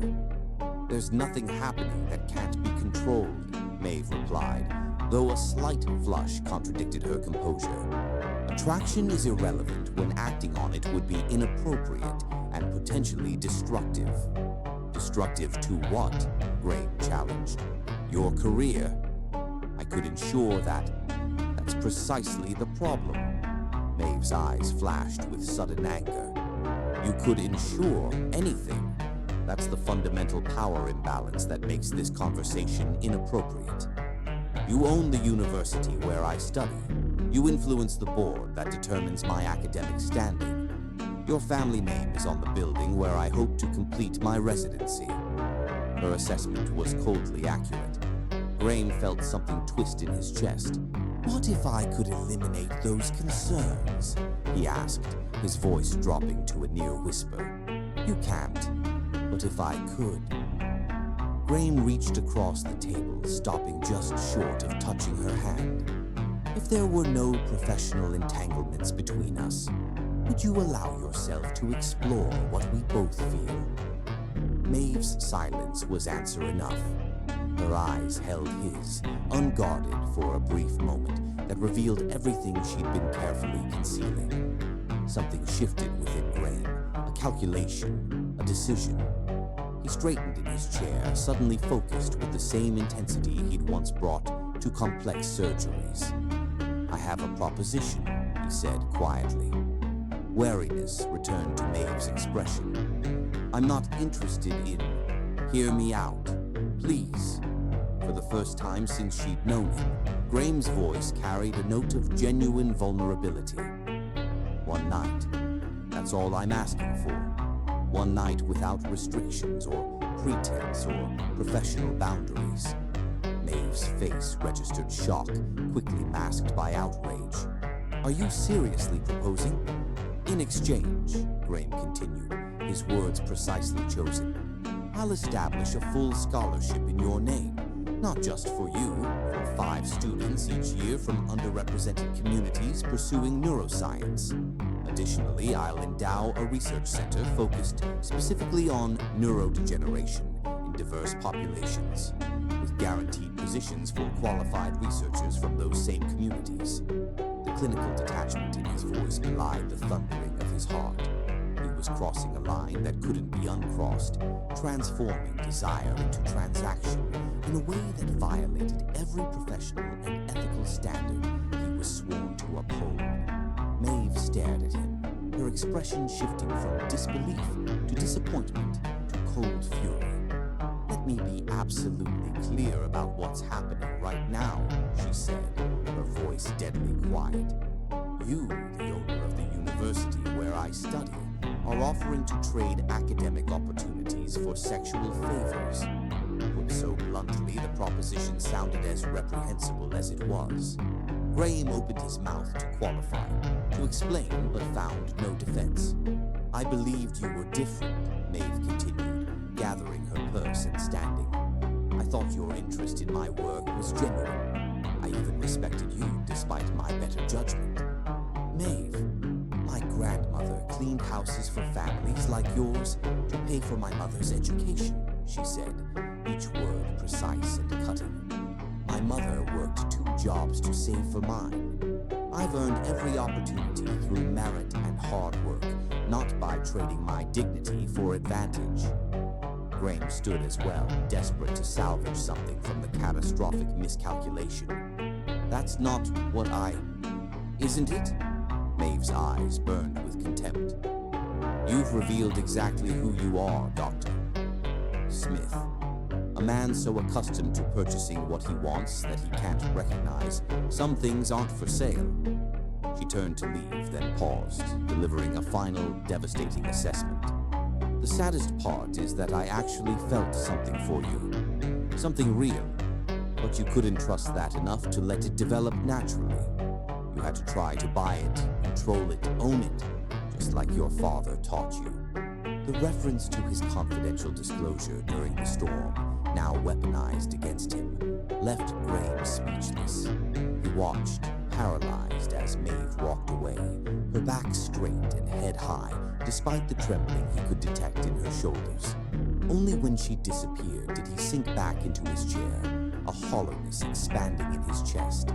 Speaker 1: "There's nothing happening that can't be controlled," Maeve replied, though a slight flush contradicted her composure. "Attraction is irrelevant when acting on it would be inappropriate and potentially destructive." "Destructive to what?" Graham challenged. "Your career." "I could ensure that." "That's precisely the problem." Maeve's eyes flashed with sudden anger. "You could ensure anything. That's the fundamental power imbalance that makes this conversation inappropriate. You own the university where I study. You influence the board that determines my academic standing. Your family name is on the building where I hope to complete my residency." Her assessment was coldly accurate. Graham felt something twist in his chest. "What if I could eliminate those concerns?" he asked, his voice dropping to a near whisper. "You can't, but if I could." Graham reached across the table, stopping just short of touching her hand. "If there were no professional entanglements between us, would you allow yourself to explore what we both feel?" Maeve's silence was answer enough. Her eyes held his, unguarded for a brief moment that revealed everything she'd been carefully concealing. Something shifted within Graham, a calculation, a decision. He straightened in his chair, suddenly focused with the same intensity he'd once brought to complex surgeries. "I have a proposition," he said quietly. Wariness returned to Maeve's expression. "I'm not interested in... Hear me out, please." For the first time since she'd known him, Graham's voice carried a note of genuine vulnerability. "One night. That's all I'm asking for. One night without restrictions or pretense or professional boundaries." Maeve's face registered shock, quickly masked by outrage. "Are you seriously proposing?" "In exchange," Graham continued, his words precisely chosen, "I'll establish a full scholarship in your name, not just for you, for 5 students each year from underrepresented communities pursuing neuroscience. Additionally, I'll endow a research center focused specifically on neurodegeneration in diverse populations, with guaranteed positions for qualified researchers from those same communities." The clinical detachment in his voice belied the thundering of his heart. He was crossing a line that couldn't be uncrossed, transforming desire into transaction in a way that violated every professional and ethical standard he was sworn to uphold. Maeve stared at him, her expression shifting from disbelief to disappointment to cold fury. "Let me be absolutely clear about what's happening right now," she said, her voice deadly quiet. "You, the owner of the university where I study, are offering to trade academic opportunities for sexual favors." Put so bluntly, the proposition sounded as reprehensible as it was. Graham opened his mouth to qualify, to explain, but found no defense. "I believed you were different," Maeve continued, gathering her purse and standing. "I thought your interest in my work was genuine. I even respected you despite my better judgment." "Maeve, my grandmother cleaned houses for families like yours to pay for my mother's education," she said, each word precise and cutting. "My mother worked 2 jobs to save for mine. I've earned every opportunity through merit and hard work, not by trading my dignity for advantage." Graham stood as well, desperate to salvage something from the catastrophic miscalculation. "That's not what isn't it?" Maeve's eyes burned with contempt. "You've revealed exactly who you are, Doctor Smith. A man so accustomed to purchasing what he wants that he can't recognize some things aren't for sale." She turned to leave, then paused, delivering a final, devastating assessment. "The saddest part is that I actually felt something for you. Something real. But you couldn't trust that enough to let it develop naturally. You had to try to buy it, control it, own it, just like your father taught you." The reference to his confidential disclosure during the storm, now weaponized against him, left Graham speechless. He watched, paralyzed, as Maeve walked away, her back straight and head high, despite the trembling he could detect in her shoulders. Only when she disappeared did he sink back into his chair, a hollowness expanding in his chest.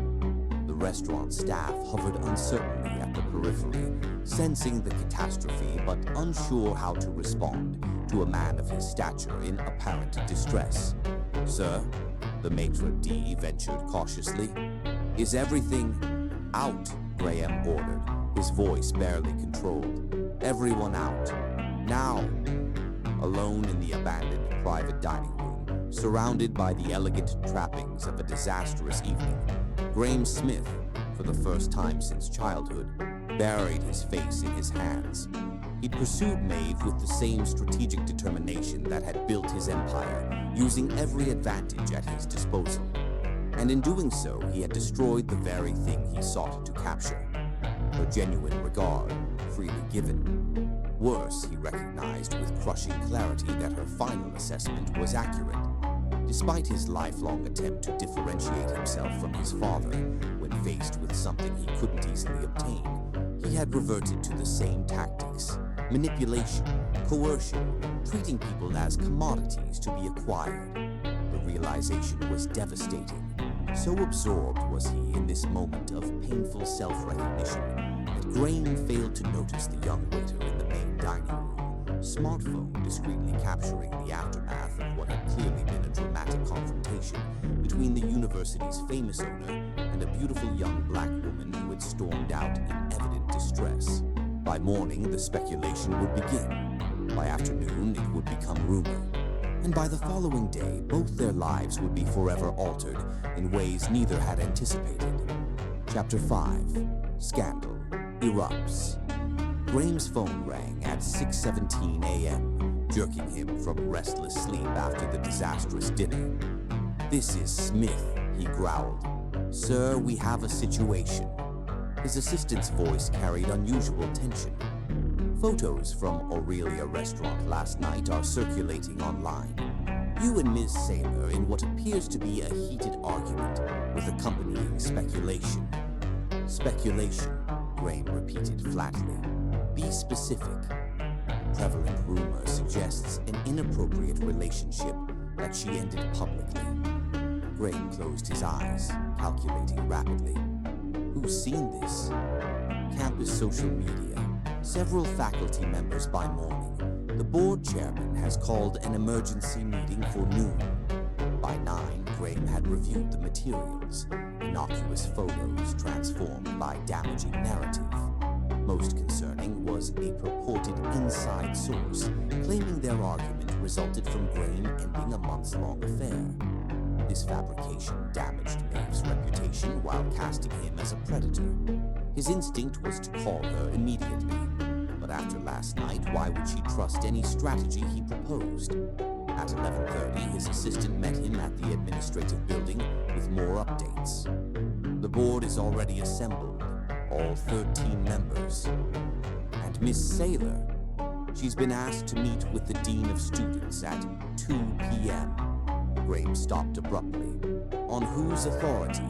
Speaker 1: The restaurant staff hovered uncertainly at the periphery, sensing the catastrophe but unsure how to respond to a man of his stature in apparent distress. "Sir," the maitre d' ventured cautiously. "Is everything out?" Graham ordered, his voice barely controlled. "Everyone out. Now!" Alone in the abandoned private dining room, surrounded by the elegant trappings of a disastrous evening, Graham Smith, for the first time since childhood, buried his face in his hands. He'd pursued Maeve with the same strategic determination that had built his empire, using every advantage at his disposal. And in doing so, he had destroyed the very thing he sought to capture: her genuine regard, freely given. Worse, he recognized with crushing clarity that her final assessment was accurate. Despite his lifelong attempt to differentiate himself from his father when faced with something he couldn't easily obtain, he had reverted to the same tactics: manipulation, coercion, treating people as commodities to be acquired. The realization was devastating. So absorbed was he in this moment of painful self-recognition that Graham failed to notice the young waiter in the main dining room, smartphone discreetly capturing the aftermath of what had clearly been a dramatic confrontation between the university's famous owner and a beautiful young black woman who had stormed out in evident distress. By morning, the speculation would begin. By afternoon, it would become rumor. And by the following day, both their lives would be forever altered in ways neither had anticipated. Chapter 5. Scandal erupts. Graham's phone rang at 6:17 a.m., jerking him from restless sleep after the disastrous dinner. "This is Smith," he growled. "Sir, we have a situation." His assistant's voice carried unusual tension. "Photos from Aurelia restaurant last night are circulating online. You and Ms. Saylor in what appears to be a heated argument with accompanying speculation." "Speculation," Graham repeated flatly. "Be specific." Prevalent rumor suggests an inappropriate relationship that she ended publicly. Graham closed his eyes, calculating rapidly. Who's seen this? Campus social media, several faculty members by morning. The board chairman has called an emergency meeting for noon. By 9, Graham had reviewed the materials, innocuous photos transformed by damaging narrative. Most concerning was a purported inside source, claiming their argument resulted from Graham ending a months-long affair. This fabrication damaged Maeve's reputation while casting him as a predator. His instinct was to call her immediately. But after last night, why would she trust any strategy he proposed? At 11:30, his assistant met him at the administrative building with more updates. The board is already assembled, all 13 members. And Miss Saylor, she's been asked to meet with the Dean of Students at 2 p.m. Graham stopped abruptly. On whose authority?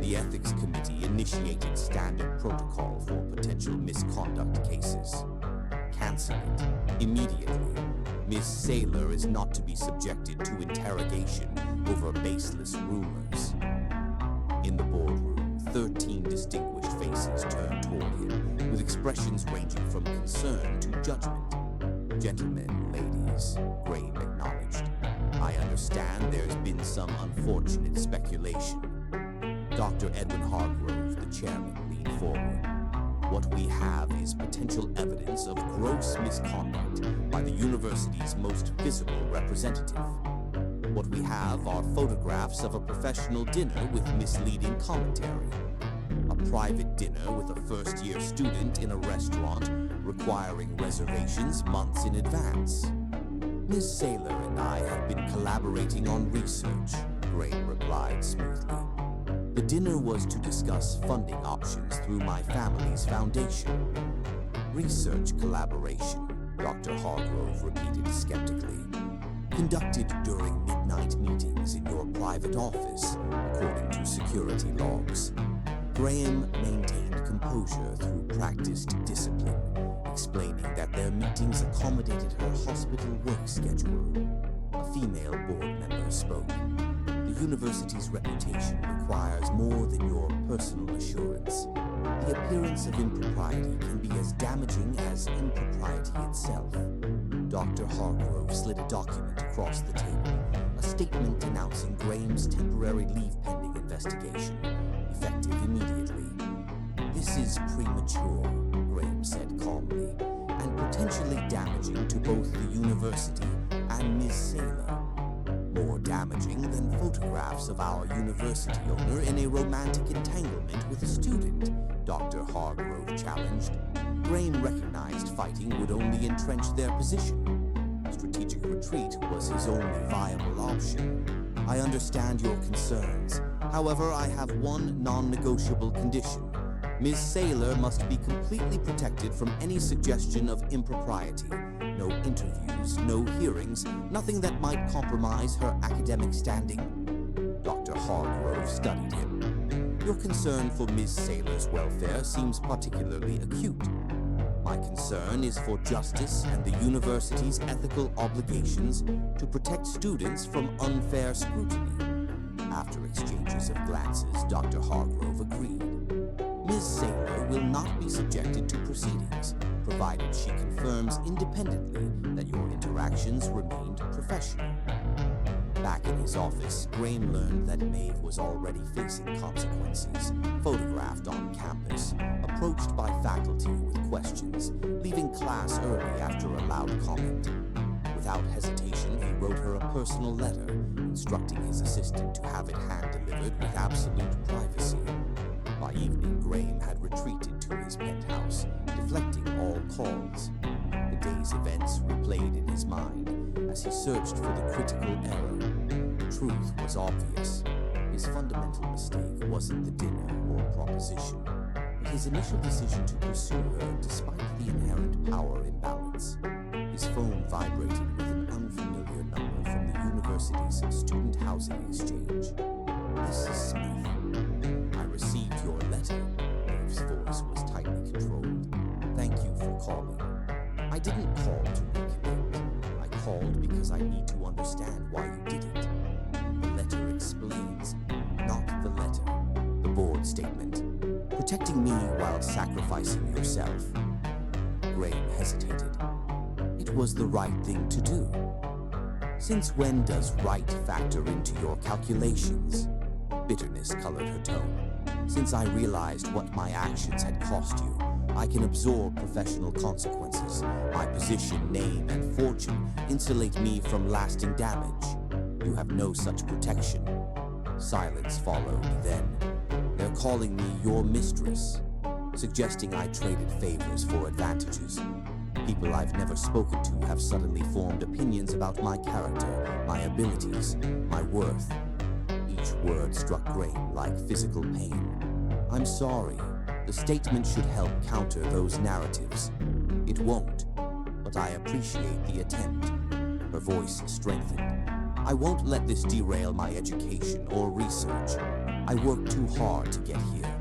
Speaker 1: The Ethics Committee initiated standard protocol for potential misconduct cases. Cancel it immediately. Miss Saylor is not to be subjected to interrogation over baseless rumors. In the boardroom, 13 distinguished faces turned toward him, with expressions ranging from concern to judgment. Gentlemen, ladies, Graham acknowledged. I understand there's been some unfortunate speculation. Dr. Edwin Hargrove, the chairman, leaned forward. What we have is potential evidence of gross misconduct by the university's most visible representative. What we have are photographs of a professional dinner with misleading commentary. A private dinner with a first-year student in a restaurant requiring reservations months in advance. Miss Saylor and I have been collaborating on research, Graham replied smoothly. The dinner was to discuss funding options through my family's foundation. Research collaboration, Dr. Hargrove repeated skeptically. Conducted during midnight meetings in your private office, according to security logs. Graham maintained composure through practiced discipline, explaining that their meetings accommodated her hospital work schedule. A female board member spoke. The university's reputation requires more than your personal assurance. The appearance of impropriety can be as damaging as impropriety itself. Dr. Hargrove slid a document across the table, a statement announcing Graham's temporary leave pending investigation, effective immediately. This is premature, Graham said calmly, and potentially damaging to both the university and Miss Saylor. More damaging than photographs of our university owner in a romantic entanglement with a student, Dr. Hargrove challenged. Graham recognized fighting would only entrench their position. Strategic retreat was his only viable option. I understand your concerns. However, I have one non-negotiable condition. Ms. Saylor must be completely protected from any suggestion of impropriety. No interviews, no hearings, nothing that might compromise her academic standing. Dr. Hargrove studied him. Your concern for Ms. Saylor's welfare seems particularly acute. My concern is for justice and the university's ethical obligations to protect students from unfair scrutiny. After exchanges of glances, Dr. Hargrove agreed. Ms. Saylor will not be subjected to proceedings, provided she confirms independently that your interactions remained professional. Back in his office, Graham learned that Maeve was already facing consequences, photographed on campus, approached by faculty with questions, leaving class early after a loud comment. Without hesitation, he wrote her a personal letter, instructing his assistant to have it hand-delivered with absolute privacy. By evening, Graham had retreated to his penthouse, deflecting all calls. The day's events replayed in his mind as he searched for the critical error. Truth was obvious. His fundamental mistake wasn't the dinner or proposition, but his initial decision to pursue her despite the inherent power imbalance. His phone vibrated with an unfamiliar number from the university's student housing exchange. This is Smith. I received your letter. Maeve's voice was tightly controlled. Thank you for calling. I didn't call to reconnect. I called because I need to understand why you did it. The letter explains, not the letter. The board statement. Protecting me while sacrificing yourself. Graham hesitated. It was the right thing to do. Since when does right factor into your calculations? Bitterness colored her tone. Since I realized what my actions had cost you, I can absorb professional consequences. My position, name, and fortune insulate me from lasting damage. You have no such protection. Silence followed then. They're calling me your mistress, suggesting I traded favors for advantages. People I've never spoken to have suddenly formed opinions about my character, my abilities, my worth. Each word struck Graham like physical pain. I'm sorry. The statement should help counter those narratives. It won't, but I appreciate the attempt. Her voice strengthened. I won't let this derail my education or research. I worked too hard to get here.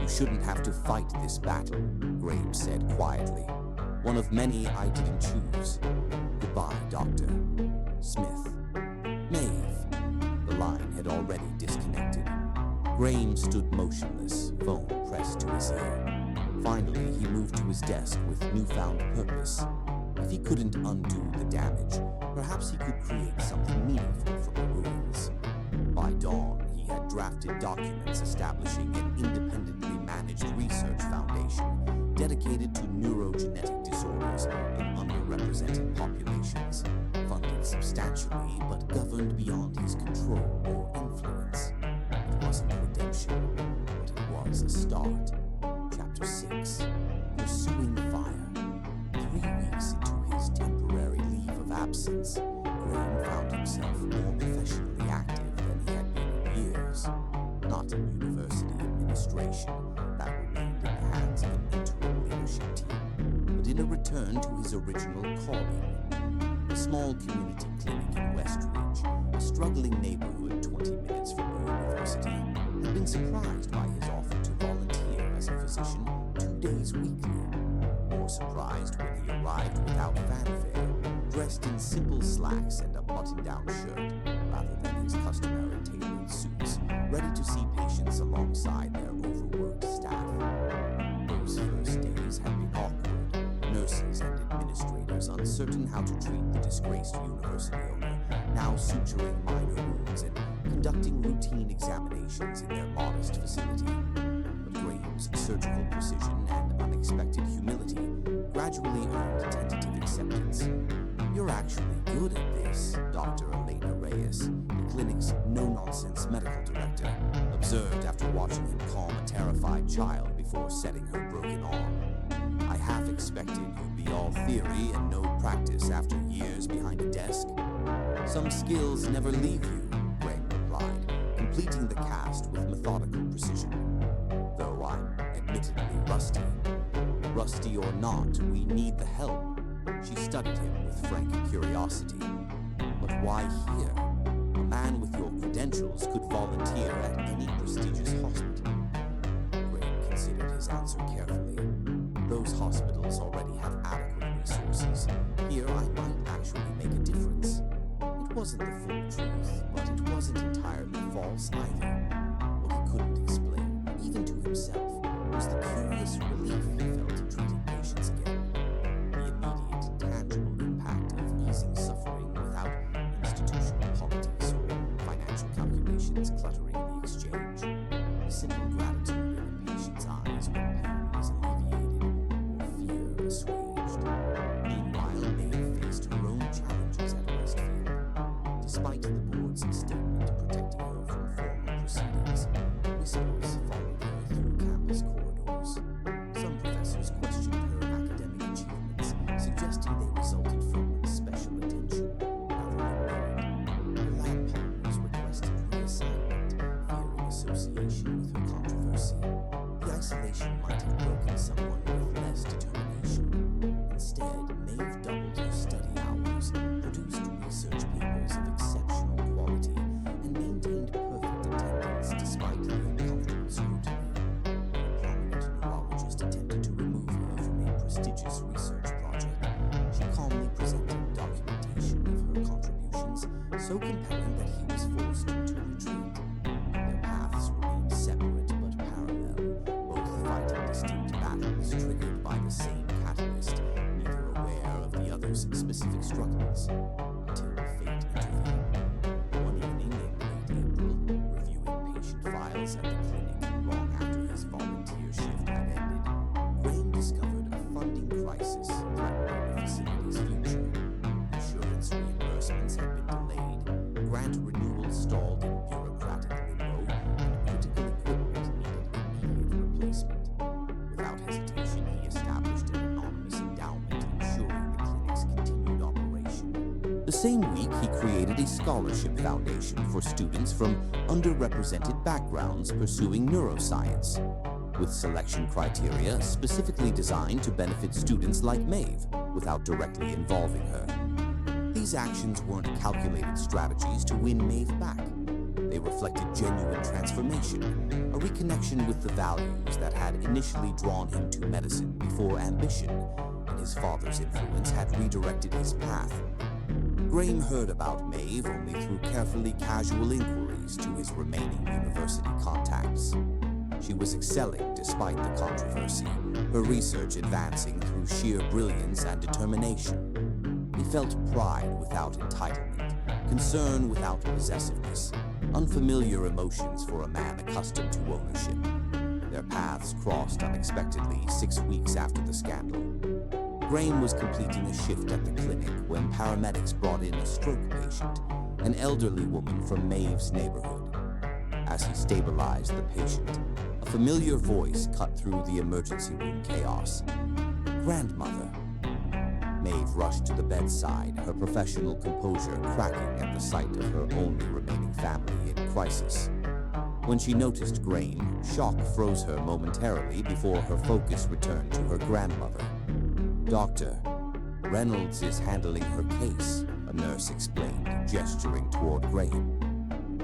Speaker 1: You shouldn't have to fight this battle, Graham said quietly. One of many I didn't choose. Goodbye, Doctor. Smith. Maeve. The line had already disconnected. Graham stood motionless, phone pressed to his ear. Finally, he moved to his desk with newfound purpose. If he couldn't undo the damage, perhaps he could create something meaningful from the ruins. By dawn, he had drafted documents establishing an independently managed research foundation dedicated to neurogenetic disorders in underrepresented populations, funded substantially but governed beyond his control or influence. It wasn't redemption, but it was a start. Chapter 6. Pursuing Fire. 3 weeks into his temporary leave of absence, Graham found himself more professionally active than he had been in years. Not in university administration, that remained in the hands of an interim leadership team, but in a return to his original calling. A small community clinic in Westridge, a struggling neighborhood 20 minutes from the university, had been surprised by his offer to volunteer as a physician 2 days weekly. More surprised when he arrived without fanfare, dressed in simple slacks and a button-down shirt, rather than his customary tailored suits, ready to see patients alongside their overworked staff. Those first days had been awkward. Nurses and administrators uncertain how to treat the disgraced university owner, now suturing minor wounds and conducting routine examinations in their modest facility. But Graham's surgical precision and unexpected humility gradually earned tentative acceptance. You're actually good at this, Dr. Elena Reyes, the clinic's no-nonsense medical director, observed after watching him calm a terrified child before setting her broken arm. I half expected you'd be all theory and no practice after years behind a desk. Some skills never leave you, Graham replied, completing the cast with methodical precision. Though I'm admittedly rusty. Rusty or not, we need the help. She studied him with frank curiosity. But why here? A man with your credentials could volunteer at any prestigious hospital. Graham considered his answer carefully. Those hospitals already have adequate resources. Here I might actually make a difference. It wasn't the full truth, but it wasn't entirely false either. What he couldn't explain, even to himself, was the curious relief he felt in treating patients again. The immediate, tangible impact of easing suffering without institutional politics or financial calculations cluttering the exchange. The simple gratitude in a patient's eyes when pain was alleviated or fear assuaged. Meanwhile, Maeve faced her own challenges at Westfield. Despite the board's statement protecting her from formal proceedings, whispers followed her through campus corridors. Some professors questioned her academic achievements, suggesting they resulted from special attention rather than merit. Her lab partners requested reassignment, fearing association with her controversy. The isolation might have broken someone with less determination. Instead, Maeve doubled her study hours, produced research papers of exceptional quality, and maintained perfect attendance despite the uncomfortable scrutiny. A prominent neurologist attempted to remove her from a prestigious research project. She calmly presented documentation of her contributions, so compelling that he was forced to retreat. Their paths remained separate but parallel, both fighting distinct battles triggered by the same catalyst, specific struggles, until fate intervened. One evening in late April, reviewing patient files at the clinic long after his volunteer shift had ended, Groom discovered a funding crisis threatening the facility's future. Insurance reimbursements had been delayed, grant renewals stalled in bureaucratic limbo, and critical equipment needed immediate replacement. Without hesitation, he established an anonymous endowment ensuring the clinic's continued operation. The same week, he created a scholarship foundation for students from underrepresented backgrounds pursuing neuroscience, with selection criteria specifically designed to benefit students like Maeve without directly involving her. These actions weren't calculated strategies to win Maeve back. They reflected genuine transformation, a reconnection with the values that had initially drawn him to medicine before ambition and his father's influence had redirected his path. Groom heard about Maeve only through carefully casual inquiries to his remaining university contacts. She was excelling despite the controversy, her research advancing through sheer brilliance and determination. He felt pride without entitlement, concern without possessiveness, unfamiliar emotions for a man accustomed to ownership. Their paths crossed unexpectedly 6 weeks after the scandal. Groom was completing a shift at the clinic when paramedics brought in a stroke patient, an elderly woman from Maeve's neighborhood. As he stabilized the patient, a familiar voice cut through the emergency room chaos. "Grandmother." Maeve rushed to the bedside, her professional composure cracking at the sight of her only remaining family in crisis. When she noticed Groom, shock froze her momentarily before her focus returned to her grandmother. "Doctor, Reynolds is handling her case," a nurse explained, gesturing toward Groom.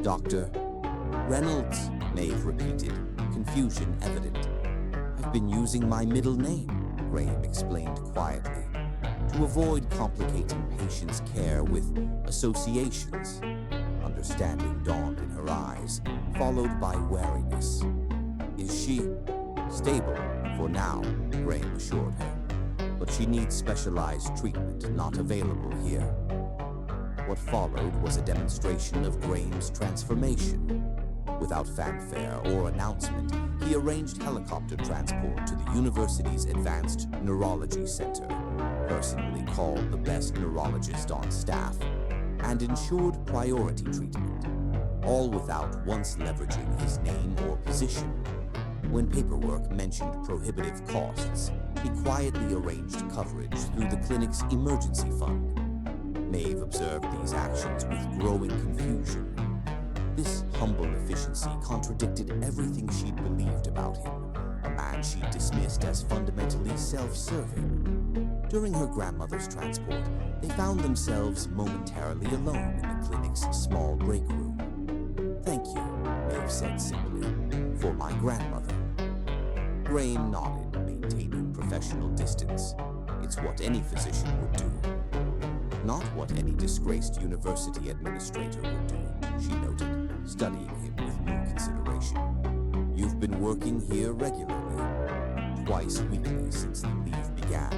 Speaker 1: "Doctor Reynolds," Maeve repeated, confusion evident. "I've been using my middle name," Groom explained quietly, "to avoid complicating patients' care with associations." Understanding dawned in her eyes, followed by wariness. "Is she stable for now?" Groom assured her. "But she needs specialized treatment not available here." What followed was a demonstration of Groom's transformation. Without fanfare or announcement, he arranged helicopter transport to the university's Advanced Neurology Center, personally called the best neurologist on staff, and ensured priority treatment, all without once leveraging his name or position. When paperwork mentioned prohibitive costs, he quietly arranged coverage through the clinic's emergency fund. Maeve observed these actions with growing confusion. This humble efficiency contradicted everything she'd believed about him, a man she'd dismissed as fundamentally self-serving. During her grandmother's transport, they found themselves momentarily alone in the clinic's small break room. "Thank you," Maeve said simply, "for my grandmother." Groom nodded, maintaining professional distance. It's what any physician would do. But not what any disgraced university administrator would do, she noted, studying him with new consideration. "You've been working here regularly, twice weekly since the leave began.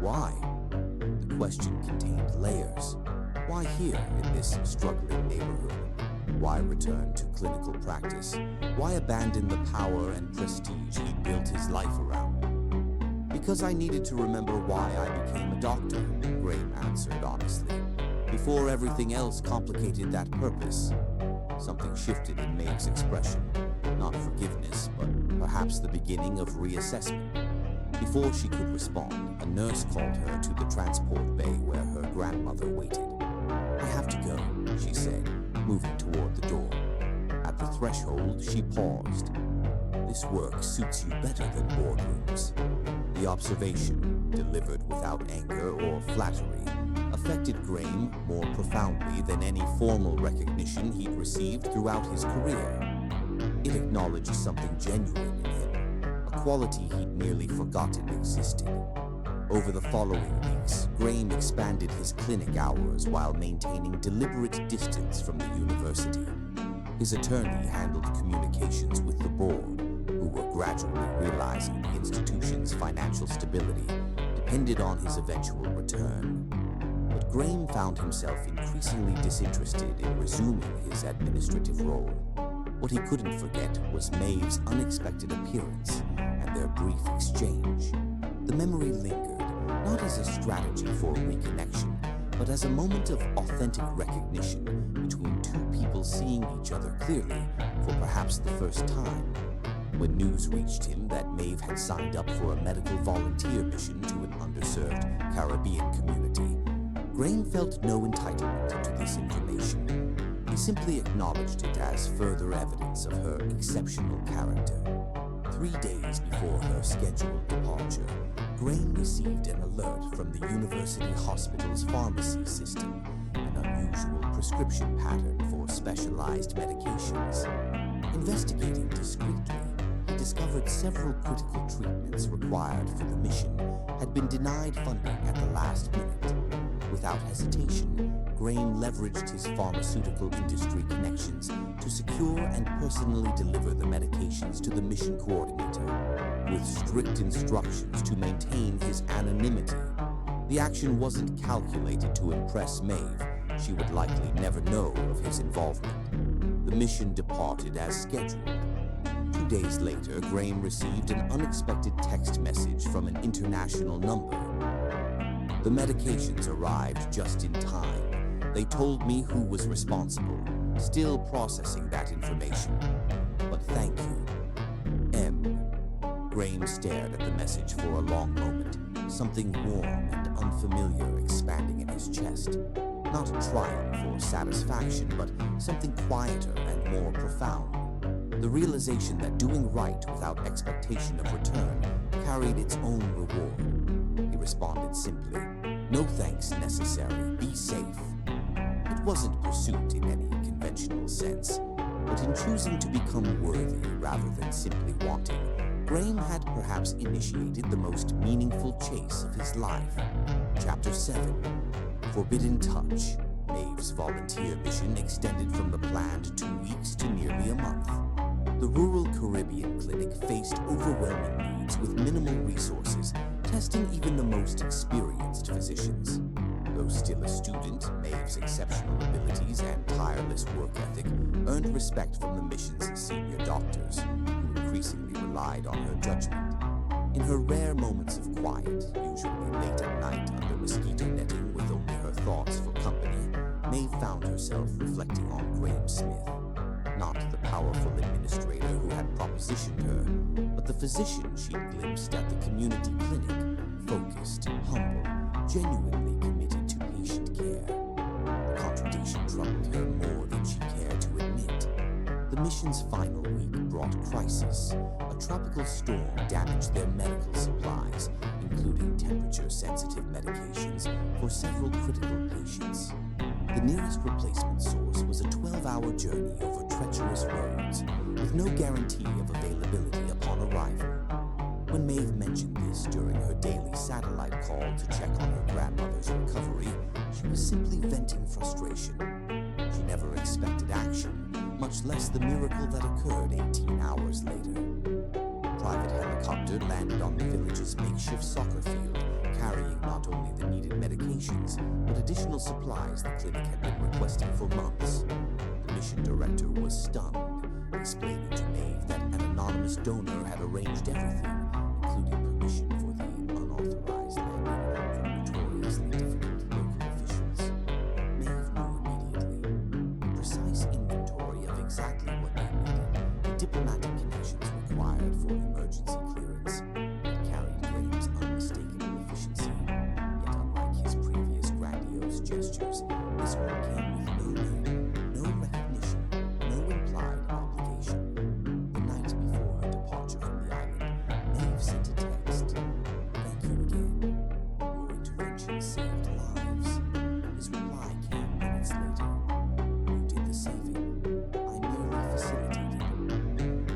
Speaker 1: Why?" The question contained layers. Why here in this struggling neighborhood? Why return to clinical practice? Why abandon the power and prestige he'd built his life around? "Because I needed to remember why I became a doctor," Groom answered honestly. "Before everything else complicated that purpose." Something shifted in Maeve's expression. Not forgiveness, but perhaps the beginning of reassessment. Before she could respond, a nurse called her to the transport bay where her grandmother waited. "I have to go," she said, moving toward the door. At the threshold, she paused. "This work suits you better than boardrooms." The observation, delivered without anger or flattery, affected Groom more profoundly than any formal recognition he'd received throughout his career. It acknowledged something genuine in him, a quality he'd nearly forgotten existed. Over the following weeks, Groom expanded his clinic hours while maintaining deliberate distance from the university. His attorney handled communications with the board, who were gradually realizing the institution's financial stability depended on his eventual return. Graham found himself increasingly disinterested in resuming his administrative role. What he couldn't forget was Maeve's unexpected appearance and their brief exchange. The memory lingered, not as a strategy for reconnection, but as a moment of authentic recognition between two people seeing each other clearly for perhaps the first time. When news reached him that Maeve had signed up for a medical volunteer mission to an underserved Caribbean community, Graham felt no entitlement to this information. He simply acknowledged it as further evidence of her exceptional character. 3 days before her scheduled departure, Graham received an alert from the university hospital's pharmacy system, an unusual prescription pattern for specialized medications. Investigating discreetly, he discovered several critical treatments required for the mission had been denied funding at the last minute. Without hesitation, Graham leveraged his pharmaceutical industry connections to secure and personally deliver the medications to the mission coordinator, with strict instructions to maintain his anonymity. The action wasn't calculated to impress Maeve. She would likely never know of his involvement. The mission departed as scheduled. 2 days later, Graham received an unexpected text message from an international number. The medications arrived just in time. They told me who was responsible. Still processing that information. But thank you. M. Graham stared at the message for a long moment, something warm and unfamiliar expanding in his chest. Not triumph or satisfaction, but something quieter and more profound. The realization that doing right without expectation of return carried its own reward. He responded simply, "No thanks necessary, be safe." It wasn't pursuit in any conventional sense, but in choosing to become worthy rather than simply wanting, Graham had perhaps initiated the most meaningful chase of his life. Chapter 7. Forbidden Touch. Maeve's volunteer mission extended from the planned 2 weeks to nearly a month. The rural Caribbean clinic faced overwhelming needs with minimal resources, testing even the most experienced physicians. Though still a student, Maeve's exceptional abilities and tireless work ethic earned respect from the mission's senior doctors, who increasingly relied on her judgment. In her rare moments of quiet, usually late at night under mosquito netting with only her thoughts for company, Maeve found herself reflecting on Graham Smith. Not the powerful administrator who had propositioned her, but the physician she'd glimpsed at the community clinic, focused, humble, genuinely committed to patient care. The contradiction troubled her more than she cared to admit. The mission's final week brought crisis. A tropical storm damaged their medical supplies, including temperature-sensitive medications for several critical patients. The nearest replacement source was a 12-hour journey over treacherous roads, with no guarantee of availability upon arrival. When Maeve mentioned this during her daily satellite call to check on her grandmother's recovery, she was simply venting frustration. She never expected action, much less the miracle that occurred 18 hours later. A private helicopter landed on the village's makeshift soccer field, carrying not only the needed medications, but additional supplies the clinic had been requesting for months. The mission director was stunned, explaining to Maeve that an anonymous donor had arranged everything, including permission for the unauthorized landing from notoriously difficult local officials. Maeve knew immediately. The precise inventory of exactly what they needed, the diplomatic connections required for emergency clearance, it carried Graham's unmistakable efficiency. Yet unlike his previous grandiose gestures, this one came with no name, no recognition, no implied obligation. The night before her departure from the island, Maeve sent a text. "Thank you again. Your intervention saved lives." His reply came minutes later. "You did the saving. I merely facilitated."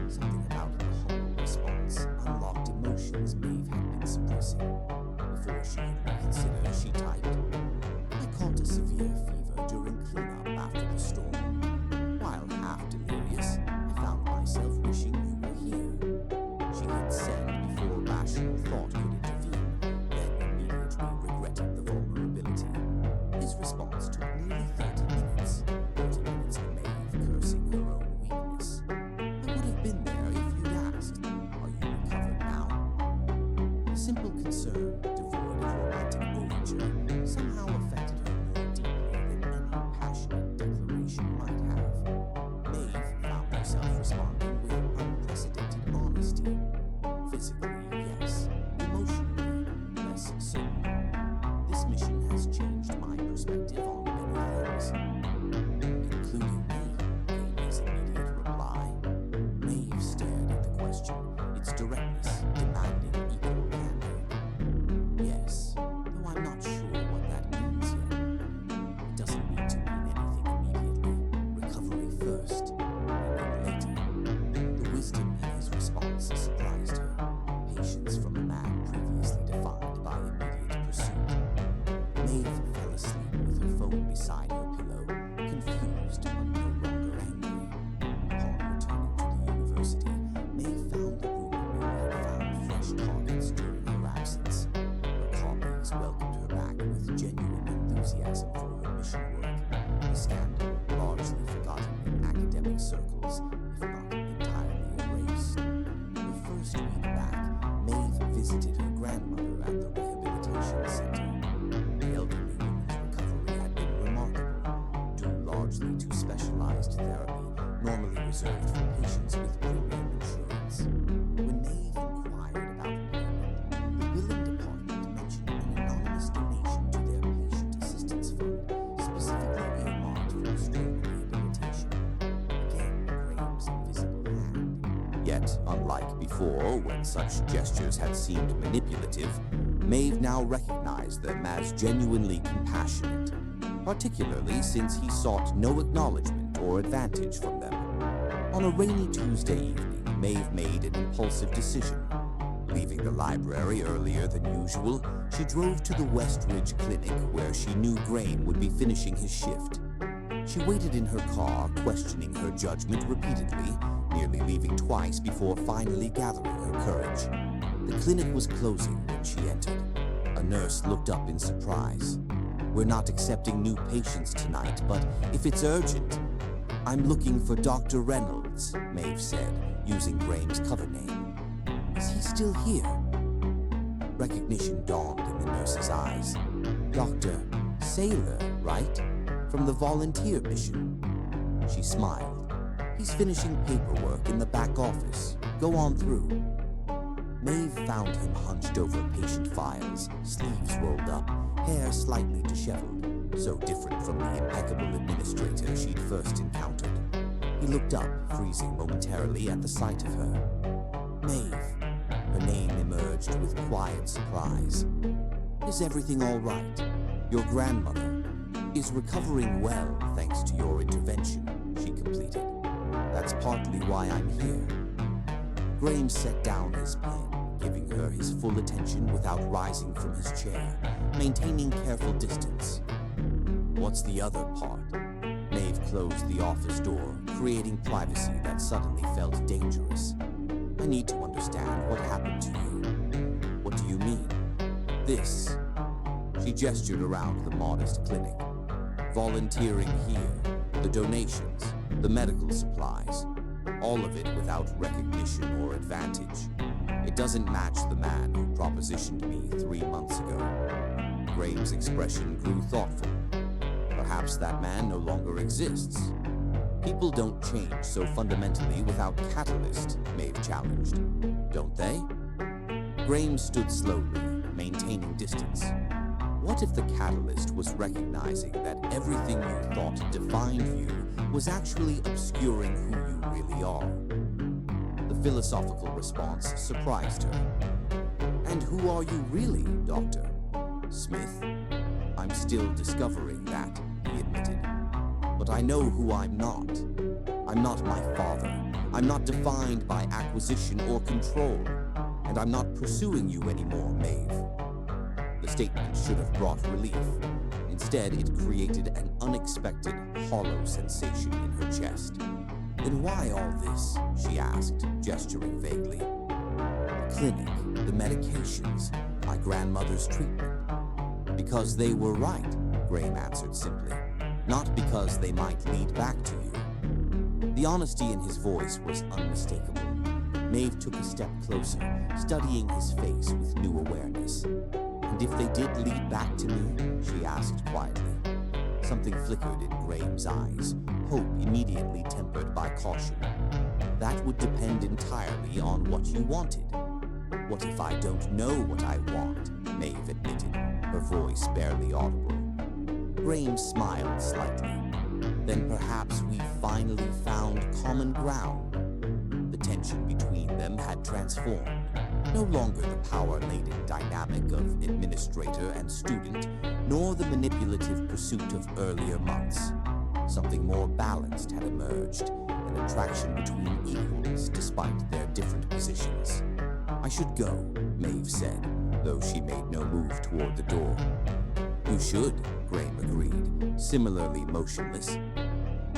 Speaker 1: Something about the humble response unlocked emotions Maeve had been suppressing. Before she could reconsider, she typed, "I caught a severe fever during cleanup after the storm. While half delirious, I found myself wishing you were here." She hit send before rational thought could intervene, then immediately regretted the vulnerability. His perspective on many things, including me, came his immediate reply. Maeve stared at the question, its directness demanding equal candor. Yes, though I'm not sure what that means yet. It doesn't need to mean anything immediately. Recovery first, and then later. The wisdom in his response surprised her. Patience from a man previously defined by immediate pursuit. Maeve fell asleep with her phone beside her pillow, confused but no longer angry. Upon returning to the university, Maeve found the Groom had found fresh targets during her absence. Her colleagues welcomed her back with genuine enthusiasm for her mission work, a scandal largely forgotten in academic circles, if not entirely erased. Her first week back, Maeve visited her grandmother at the rehabilitation center. The elderly woman's recovery had been remarkable, due largely to specialized therapy normally reserved for patients with premium insurance. When Maeve inquired about payment, the billing department mentioned an anonymous donation to their patient assistance fund, specifically earmarked for stroke rehabilitation. Again, Graham's invisible hand. Yet, unlike before, when such gestures had seemed manipulative, Maeve now recognized them as genuinely compassionate, particularly since he sought no acknowledgement or advantage from them. On a rainy Tuesday evening, Maeve made an impulsive decision. Leaving the library earlier than usual, she drove to the Westridge Clinic where she knew Graham would be finishing his shift. She waited in her car, questioning her judgment repeatedly, nearly leaving twice before finally gathering her courage. The clinic was closing when she entered. A nurse looked up in surprise. "We're not accepting new patients tonight, but if it's urgent..." "I'm looking for Dr. Reynolds," Maeve said, using Graham's cover name. "Is he still here?" Recognition dawned in the nurse's eyes. "Dr. Saylor, right? From the volunteer mission." She smiled. "He's finishing paperwork in the back office. Go on through." Maeve found him hunched over patient files, sleeves rolled up, hair slightly disheveled, so different from the impeccable administrator she'd first encountered. He looked up, freezing momentarily at the sight of her. "Maeve." Her name emerged with quiet surprise. "Is everything all right? Your grandmother is recovering well thanks to your intervention," she completed. "That's partly why I'm here." Graham set down his pen, giving her his full attention without rising from his chair, maintaining careful distance. "What's the other part?" Maeve closed the office door, creating privacy that suddenly felt dangerous. "I need to understand what happened to you." "What do you mean?" "This." She gestured around the modest clinic. "Volunteering here, the donations, the medical supplies, all of it without recognition or advantage. It doesn't match the man who propositioned me 3 months ago." Graham's expression grew thoughtful. "Perhaps that man no longer exists." "People don't change so fundamentally without catalyst," Maeve challenged. "Don't they?" Graham stood slowly, maintaining distance. What if the catalyst was recognizing that everything you thought defined you was actually obscuring who you really are? The philosophical response surprised her. "And who are you really, Doctor?" "Smith." "I'm still discovering that," he admitted. "But I know who I'm not. I'm not my father. I'm not defined by acquisition or control. And I'm not pursuing you anymore, Maeve." The statement should have brought relief. Instead, it created an unexpected, hollow sensation in her chest. "Then why all this?" she asked, gesturing vaguely. "The clinic, the medications, my grandmother's treatment." "Because they were right," Graham answered simply. "Not because they might lead back to you." The honesty in his voice was unmistakable. Maeve took a step closer, studying his face with new awareness. "And if they did lead back to me?" she asked quietly. Something flickered in Graham's eyes, hope immediately tempered by caution. "That would depend entirely on what you wanted." "What if I don't know what I want?" Maeve admitted, her voice barely audible. Graham smiled slightly. Then perhaps we finally found common ground. The tension between them had transformed. No longer the power-laden dynamic of administrator and student, nor the manipulative pursuit of earlier months. Something more balanced had emerged, an attraction between equals despite their different positions. "I should go," Maeve said, though she made no move toward the door. "You should," Graham agreed, similarly motionless.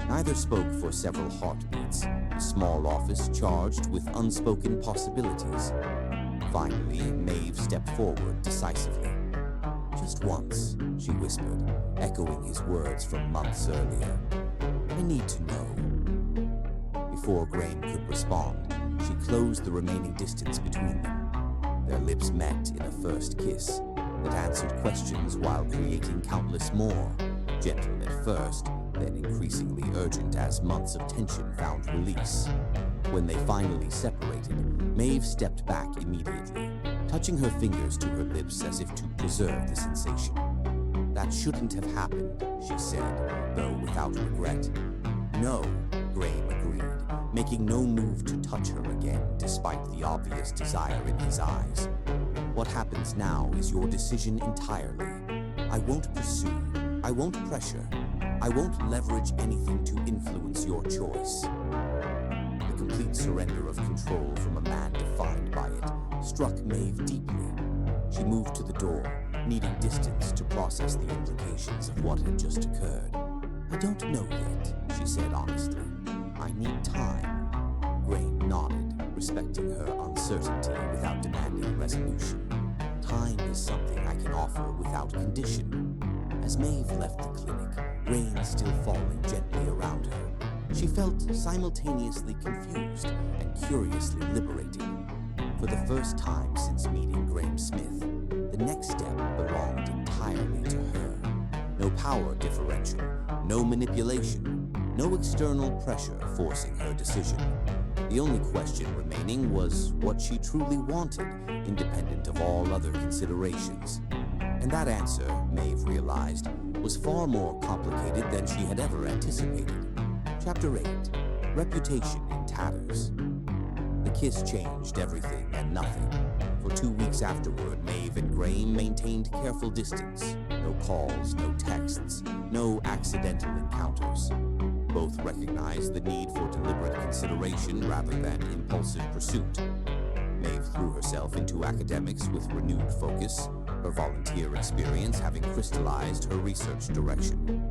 Speaker 1: Neither spoke for several heartbeats, the small office charged with unspoken possibilities. Finally, Maeve stepped forward decisively. "Just once," she whispered, echoing his words from months earlier. "I need to know." Before Graham could respond, she closed the remaining distance between them. Their lips met in a first kiss that answered questions while creating countless more, gentle at first, then increasingly urgent as months of tension found release. When they finally separated, Maeve stepped back immediately, touching her fingers to her lips as if to preserve the sensation. "That shouldn't have happened," she said, though without regret. "No," Graham agreed, making no move to touch her again despite the obvious desire in his eyes. "What happens now is your decision entirely. I won't pursue, I won't pressure, I won't leverage anything to influence your choice." The complete surrender of control from a man defined by it struck Maeve deeply. She moved to the door, needing distance to process the implications of what had just occurred. "I don't know yet," she said honestly. "I need time." Graham nodded, respecting her uncertainty without demanding resolution. "Time is something I can offer without condition." As Maeve left the clinic, rain still falling gently around her, she felt simultaneously confused and curiously liberating. For the first time since meeting Graham Smith, the next step belonged entirely to her. No power differential, no manipulation, no external pressure forcing her decision. The only question remaining was what she truly wanted, independent of all other considerations. And that answer, Maeve realized, was far more complicated than she had ever anticipated. Chapter 8. Reputation in Tatters. The kiss changed everything and nothing. For 2 weeks afterward, Maeve and Graham maintained careful distance. No calls, no texts, no accidental encounters. Both recognized the need for deliberate consideration rather than impulsive pursuit. Maeve threw herself into academics with renewed focus, her volunteer experience having crystallized her research direction.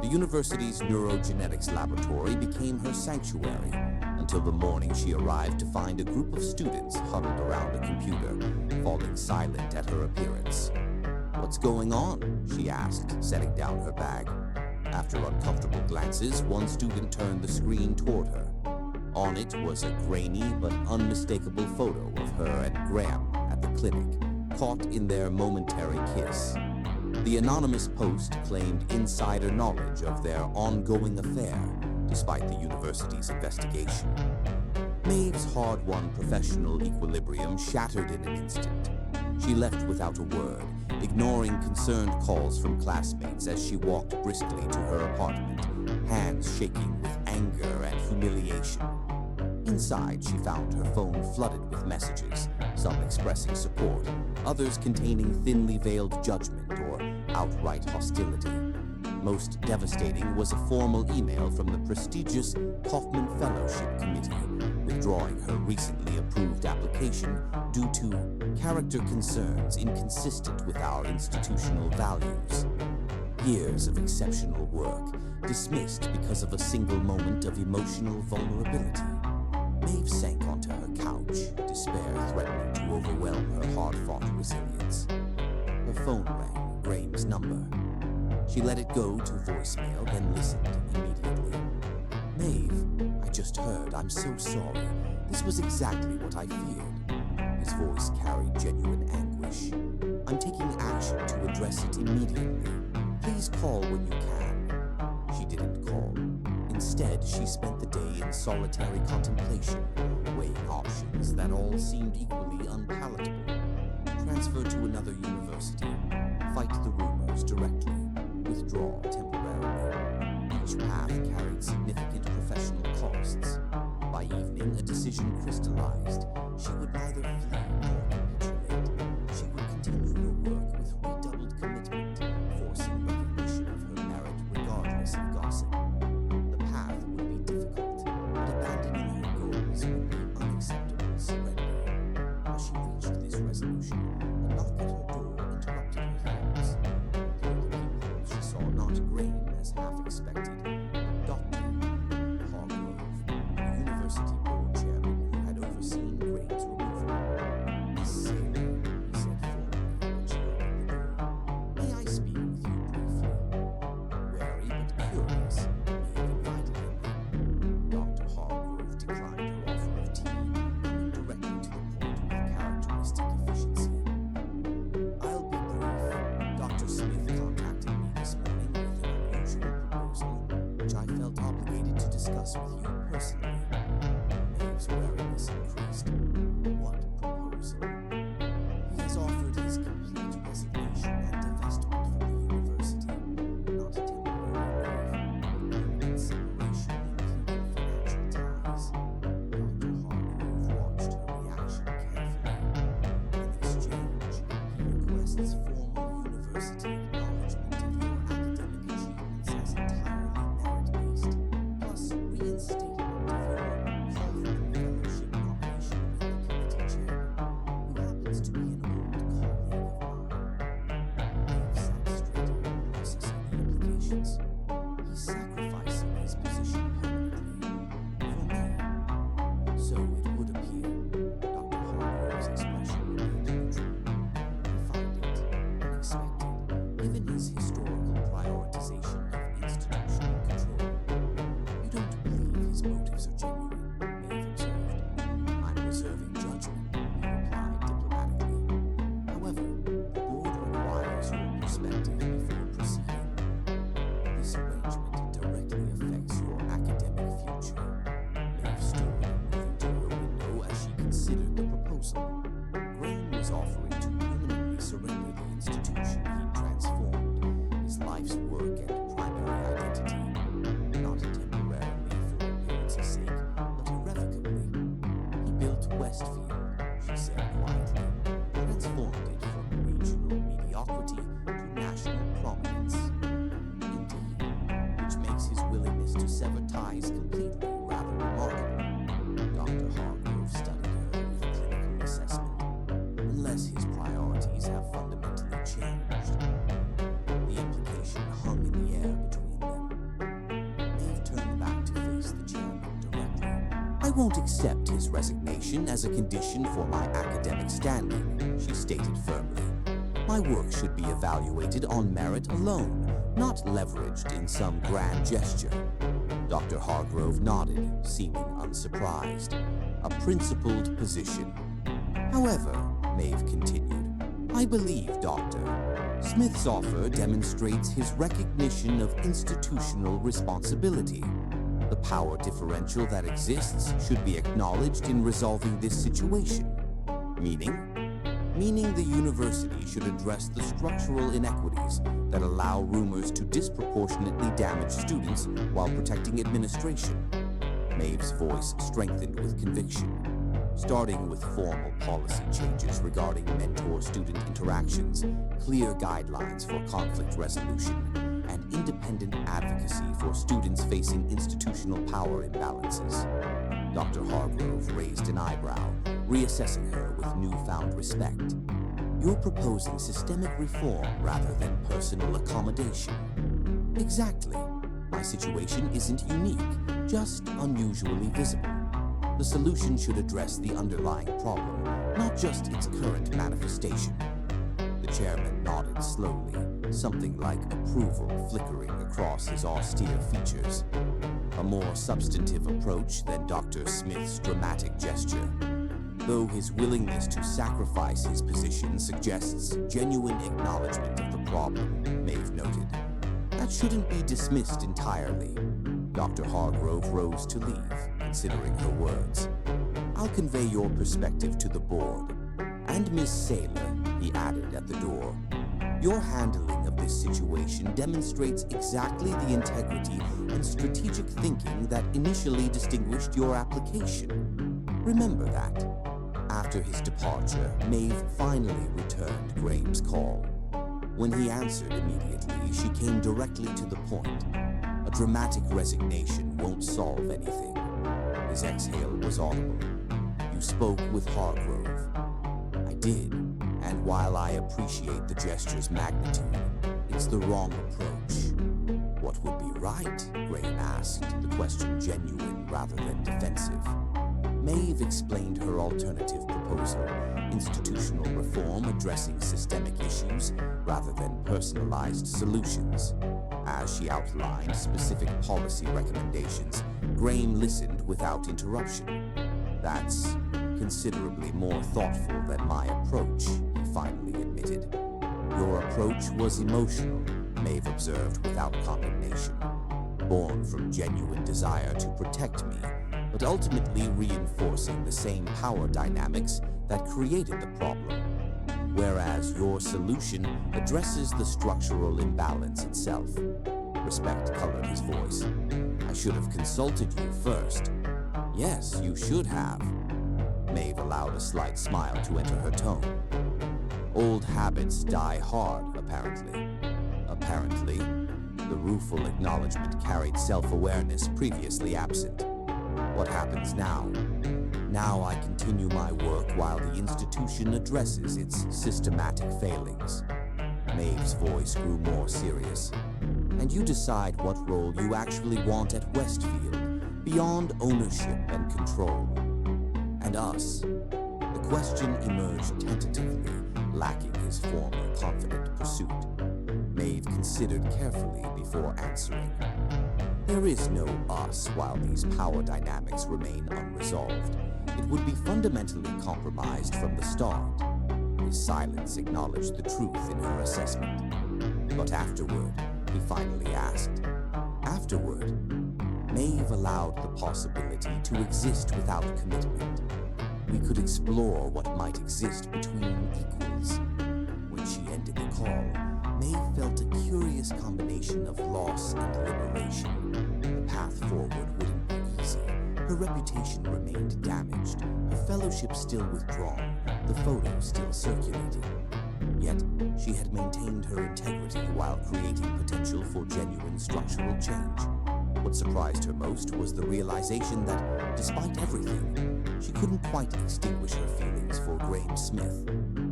Speaker 1: The university's neurogenetics laboratory became her sanctuary until the morning she arrived to find a group of students huddled around a computer, falling silent at her appearance. "What's going on?" she asked, setting down her bag. After uncomfortable glances, one student turned the screen toward her. On it was a grainy but unmistakable photo of her and Graham at the clinic, caught in their momentary kiss. The anonymous post claimed insider knowledge of their ongoing affair, despite the university's investigation. Maeve's hard-won professional equilibrium shattered in an instant. She left without a word, ignoring concerned calls from classmates as she walked briskly to her apartment, hands shaking with anger and humiliation. Inside, she found her phone flooded with messages, some expressing support, others containing thinly veiled judgment or outright hostility. Most devastating was a formal email from the prestigious Kaufman Fellowship Committee, withdrawing her recently approved application due to character concerns inconsistent with our institutional values. Years of exceptional work dismissed because of a single moment of emotional vulnerability. Maeve sank onto her couch, despair threatening to overwhelm her hard-fought resilience. Her phone rang, Graham's number. She let it go to voicemail, then listened immediately. "Maeve, I just heard. I'm so sorry. This was exactly what I feared." His voice carried genuine anguish. "I'm taking action to address it immediately. Please call when you can." She didn't call. Instead, she spent the day in solitary contemplation, weighing options that all seemed equally unpalatable. Transfer to another university. Fight the rumors directly. withdraw temporarily. Each path carried significant professional costs. By evening, a decision crystallized. She would neither flee nor capitulate. She would continue her work with redoubled commitment, forcing recognition of her merit regardless of gossip. The path would be difficult, but abandoning her goals would be unacceptable surrender. As she reached this resolution, a knock at her door interrupted her thoughts. Through the peephole, she saw not Grain as half expected, but Dr. Hargrove, the university board chairman who had overseen Grain's removal. Miss Saylor, he said formally when she opened the door. May I speak with you briefly? Wary but curious, Maeve invited him. Dr. Hargrove declined her offer of tea, coming directly to the point with characteristic efficiency. I'll be brief. Dr. Smith contacted me this morning with an unusual proposal, which I felt obligated to discuss with you personally. Maeve's wariness increased. What proposal? He has offered his complete resignation and divestment from the university. Not temporary leave, but permanent separation, including financial ties. Dr. Hargrove watched her reaction carefully. In exchange, he requests formal university acknowledgement of your academic achievements as entirely merit-based, plus reinstatement of your Hoffman Fellowship nomination with the committee chairman, who happens to be an old colleague of mine. Maeve sat straighter, processing the implications. He's sacrificing his position permanently. For me. So it would appear. Dr. Hargrove's expression remained neutral. I find it unexpected, given his historical prioritization of institutional control. You don't believe his motives are genuine, Maeve observed. I'm reserving judgment, he replied diplomatically. However, the board requires your perspective before proceeding. This arrangement directly affects your academic future. Maeve stood, moving to her window as she considered the proposal. Grain was offering to permanently surrender the institution he'd transformed, his life's work and primary identity. Not temporarily for appearance's sake, but irrevocably. He built Westfield, she said quietly, transformed it from regional mediocrity to national prominence. Indeed, which makes his willingness to sever ties completely rather remarkable. Dr. Hargrove studied her with clinical assessment, unless his priorities have fundamentally changed. The implication hung in the air between them. Maeve turned back to face the chairman directly. I won't accept his resignation as a condition for my academic standing, she stated firmly. My work should be evaluated on merit alone, not leveraged in some grand gesture. Dr. Hargrove nodded, seeming unsurprised. A principled position. However, Maeve continued, I believe, Doctor, Smith's offer demonstrates his recognition of institutional responsibility. The power differential that exists should be acknowledged in resolving this situation. Meaning the university should address the structural inequities that allow rumors to disproportionately damage students while protecting administration. Maeve's voice strengthened with conviction. Starting with formal policy changes regarding mentor-student interactions, clear guidelines for conflict resolution, and independent advocacy for students facing institutional power imbalances. Dr. Hargrove raised an eyebrow, reassessing her with newfound respect. You're proposing systemic reform rather than personal accommodation. Exactly. My situation isn't unique, just unusually visible. The solution should address the underlying problem, not just its current manifestation. The chairman nodded slowly, something like approval flickering across his austere features. A more substantive approach than Dr. Smith's dramatic gesture. Though his willingness to sacrifice his position suggests genuine acknowledgement of the problem, Maeve noted. That shouldn't be dismissed entirely. Dr. Hargrove rose to leave, considering her words. I'll convey your perspective to the board. And Miss Saylor, he added at the door. Your handling of this situation demonstrates exactly the integrity and strategic thinking that initially distinguished your application. Remember that. After his departure, Maeve finally returned Graham's call. When he answered immediately, she came directly to the point. A dramatic resignation won't solve anything. His exhale was audible. You spoke with Hargrove. I did, and while I appreciate the gesture's magnitude, it's the wrong approach. What would be right? Graham asked, the question genuine rather than defensive. Maeve explained her alternative proposal, institutional reform addressing systemic issues rather than personalized solutions. As she outlined specific policy recommendations, Graham listened without interruption. That's considerably more thoughtful than my approach, he finally admitted. Your approach was emotional, Maeve observed without condemnation. Born from genuine desire to protect me, but ultimately reinforcing the same power dynamics that created the problem. Whereas your solution addresses the structural imbalance itself. Respect colored his voice. I should have consulted you first. Yes, you should have. Maeve allowed a slight smile to enter her tone. Old habits die hard, apparently. Apparently, the rueful acknowledgement carried self-awareness previously absent. What happens now? Now I continue my work while the institution addresses its systematic failings. Maeve's voice grew more serious. And you decide what role you actually want at Westfield, beyond ownership and control. And us. The question emerged tentatively, lacking his former confident pursuit. Maeve considered carefully before answering. There is no us while these power dynamics remain unresolved. It would be fundamentally compromised from the start. His silence acknowledged the truth in her assessment. But afterward, he finally asked. Afterward, Maeve allowed the possibility to exist without commitment. We could explore what might exist between equals. When she ended the call, Maeve felt a curious combination of loss and liberation. The path forward wouldn't be easy. Her reputation remained damaged, her fellowship still withdrawn, the photos still circulating. Yet, she had maintained her integrity while creating potential for genuine structural change. What surprised her most was the realization that, despite everything, she couldn't quite extinguish her feelings for Graham Smith.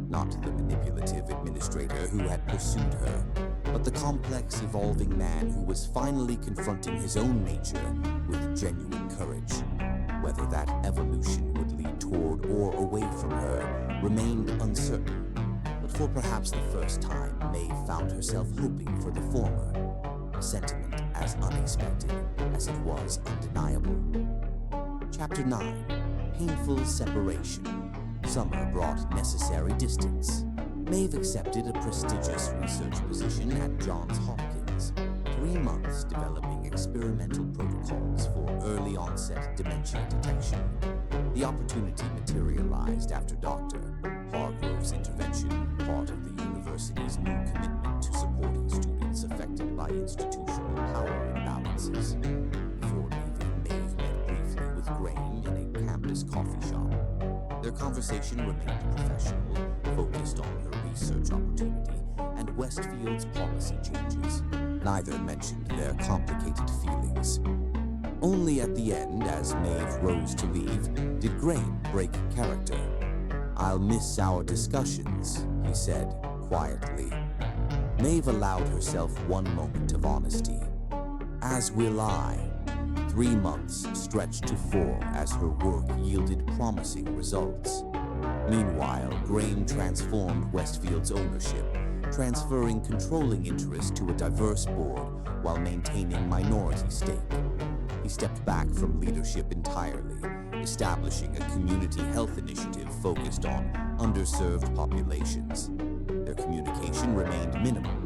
Speaker 1: Not the manipulative administrator who had pursued her, but the complex, evolving man who was finally confronting his own nature with genuine courage. Whether that evolution would lead toward or away from her remained uncertain. But for perhaps the first time, Maeve found herself hoping for the former, a sentiment as unexpected as it was undeniable. Chapter 9. Painful Separation. Summer brought necessary distance. Maeve accepted a prestigious research position at Johns Hopkins. 3 months developing experimental protocols for early onset dementia detection. The opportunity materialized after Dr. Hargrove's intervention, part of the university's new commitment to supporting students affected by institutional power imbalances. Before leaving, Maeve met briefly with Graham in a campus coffee shop. Their conversation remained professional, focused on her research opportunity and Westfield's policy changes. Neither mentioned their complicated feelings. Only at the end, as Maeve rose to leave, did Graham break character. "I'll miss our discussions," he said, quietly. Maeve allowed herself one moment of honesty. "As will I." 3 months stretched to 4 as her work yielded promising results. Meanwhile, Graham transformed Westfield's ownership, transferring controlling interest to a diverse board while maintaining minority stake. He stepped back from leadership entirely, establishing a community health initiative focused on underserved populations. Their communication remained minimal,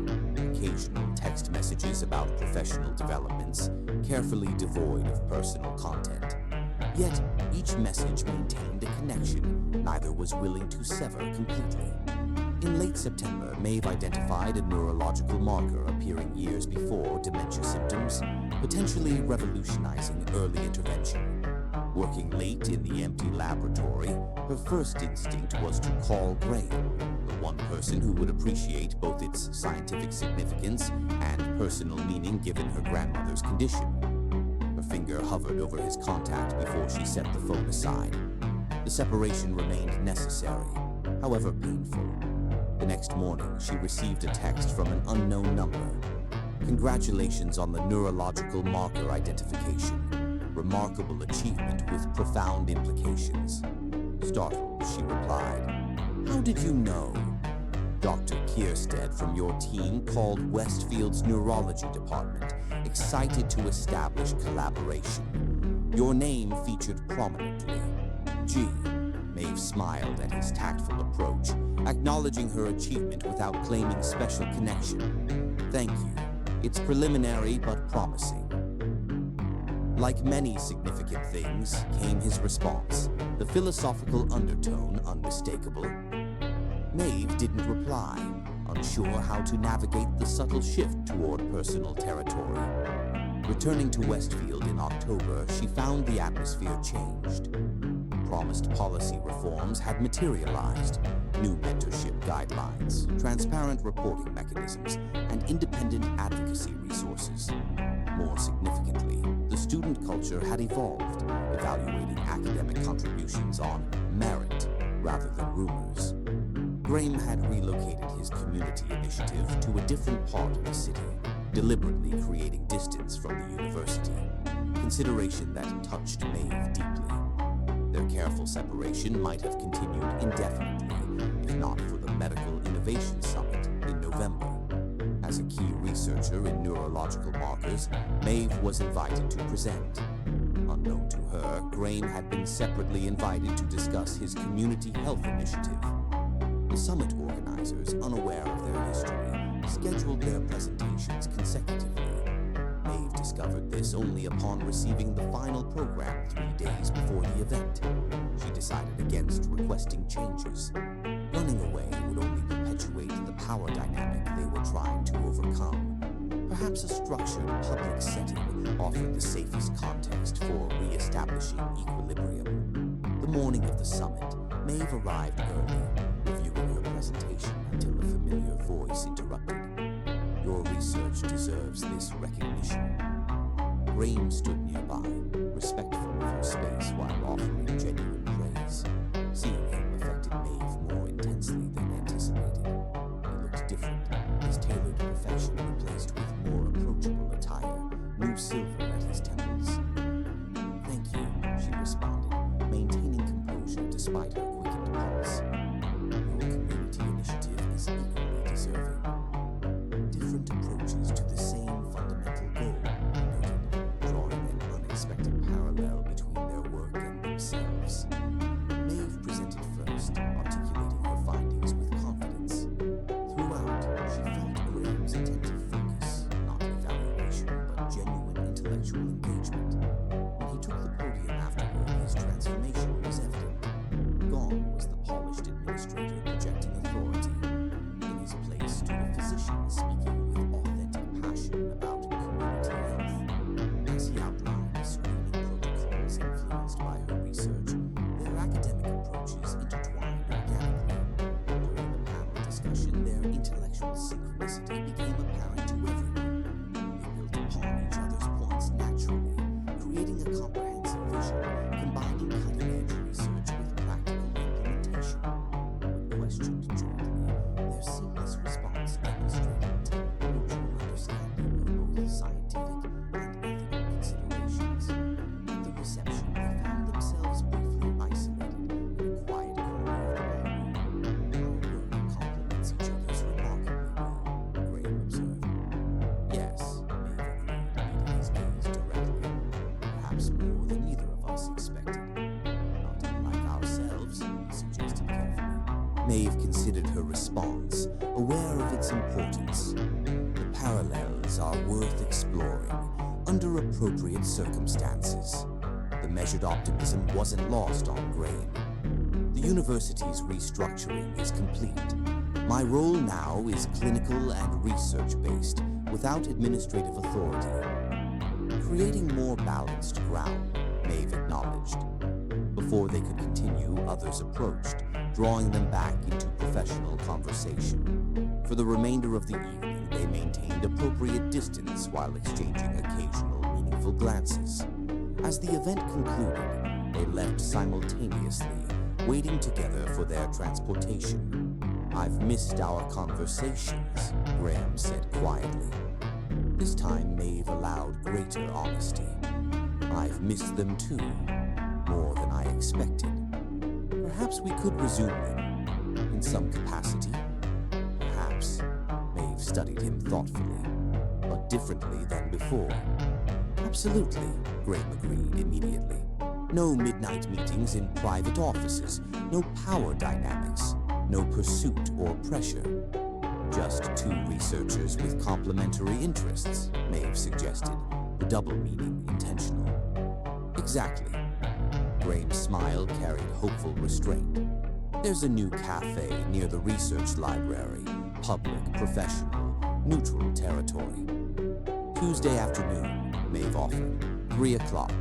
Speaker 1: occasional text messages about professional developments, carefully devoid of personal content. Yet, each message maintained a connection neither was willing to sever completely. In late September, Maeve identified a neurological marker appearing years before dementia symptoms, potentially revolutionizing early intervention. Working late in the empty laboratory, her first instinct was to call Graham, the one person who would appreciate both its scientific significance and personal meaning given her grandmother's condition. Her finger hovered over his contact before she set the phone aside. The separation remained necessary, however painful. The next morning, she received a text from an unknown number. "Congratulations on the neurological marker identification. Remarkable achievement with profound implications." Startled, she replied, "How did you know?" "Dr. Kierstead from your team called Westfield's neurology department, excited to establish collaboration. Your name featured prominently." Gee, Maeve smiled at his tactful approach, acknowledging her achievement without claiming special connection. "Thank you. It's preliminary but promising." Like many significant things, came his response, the philosophical undertone unmistakable. Maeve didn't reply, unsure how to navigate the subtle shift toward personal territory. Returning to Westfield in October, she found the atmosphere changed. Promised policy reforms had materialized: new mentorship guidelines, transparent reporting mechanisms, and independent advocacy resources. More significantly, the student culture had evolved, evaluating academic contributions on merit rather than rumors. Graham had relocated his community initiative to a different part of the city, deliberately creating distance from the university, consideration that touched Maeve deeply. Their careful separation might have continued indefinitely, if not for the Medical Innovation Summit in November. As a key researcher in neurological markers, Maeve was invited to present. Unknown to her, Graham had been separately invited to discuss his community health initiative. The summit organizers, unaware of their history, scheduled their presentations consecutively. Maeve discovered this only upon receiving the final program 3 days before the event. She decided against requesting changes. Running away would only perpetuate the power dynamic they were trying to overcome. Perhaps a structured public setting offered the safest context for re-establishing equilibrium. The morning of the summit, Maeve arrived early, reviewing her presentation until a familiar voice interrupted. "Your research deserves this recognition." Graham stood nearby, respectful of her space while offering genuine praise. Seeing him affected Maeve more intensely than anticipated. He looked different, his tailored perfection replaced with more approachable attire, new silver at his temples. "Thank you," she responded, maintaining composure despite her quickened pulse. "Your community initiative is equally deserving." Different approaches to the same fundamental goal, he noted, drawing an unexpected parallel between their work and themselves. Maeve presented first, articulating her findings with confidence. Throughout, she felt Graham's attentive focus, not evaluation, but genuine intellectual engagement. When he took the podium afterward, his transformation was evident. Gone was the polished administrator projecting authority. In his place stood a physician speaking with authentic passion about community health. As he outlined screening protocols influenced by her research, their academic approaches intertwined organically. During the panel discussion, their intellectual synchronicity became apparent to everyone. They built upon each other's points naturally, creating a comprehensive vision, combining cutting-edge research with practical implementation. When questioned jointly, their seamless response demonstrated mutual understanding of both scientific and ethical considerations. At the reception, they found themselves briefly isolated in a quiet corner of the ballroom. "Our work complements each other's remarkably well," Graham observed. "Yes," Maeve agreed, meeting his gaze directly. "Perhaps more than either of us expected. Not unlike ourselves," he suggested carefully. Maeve considered her response, aware of its importance. The parallels are worth exploring, under appropriate circumstances. The measured optimism wasn't lost on Graham. The university's restructuring is complete. My role now is clinical and research-based, without administrative authority. Creating more balanced ground, Maeve acknowledged. Before they could continue, others approached, drawing them back into professional conversation. For the remainder of the evening, they maintained appropriate distance while exchanging occasional meaningful glances. As the event concluded, they left simultaneously, waiting together for their transportation. "I've missed our conversations," Graham said quietly. This time, Maeve allowed greater honesty. "I've missed them too, more than I expected. Perhaps we could resume them, in some capacity. Perhaps." Maeve studied him thoughtfully, but differently than before. "Absolutely," Graham agreed immediately. "No midnight meetings in private offices, no power dynamics, no pursuit or pressure. Just two researchers with complementary interests," Maeve suggested, the double meaning intentional. "Exactly." Graham's smile carried hopeful restraint. "There's a new cafe near the research library, public, professional, neutral territory. Tuesday afternoon," Maeve offered, 3 o'clock.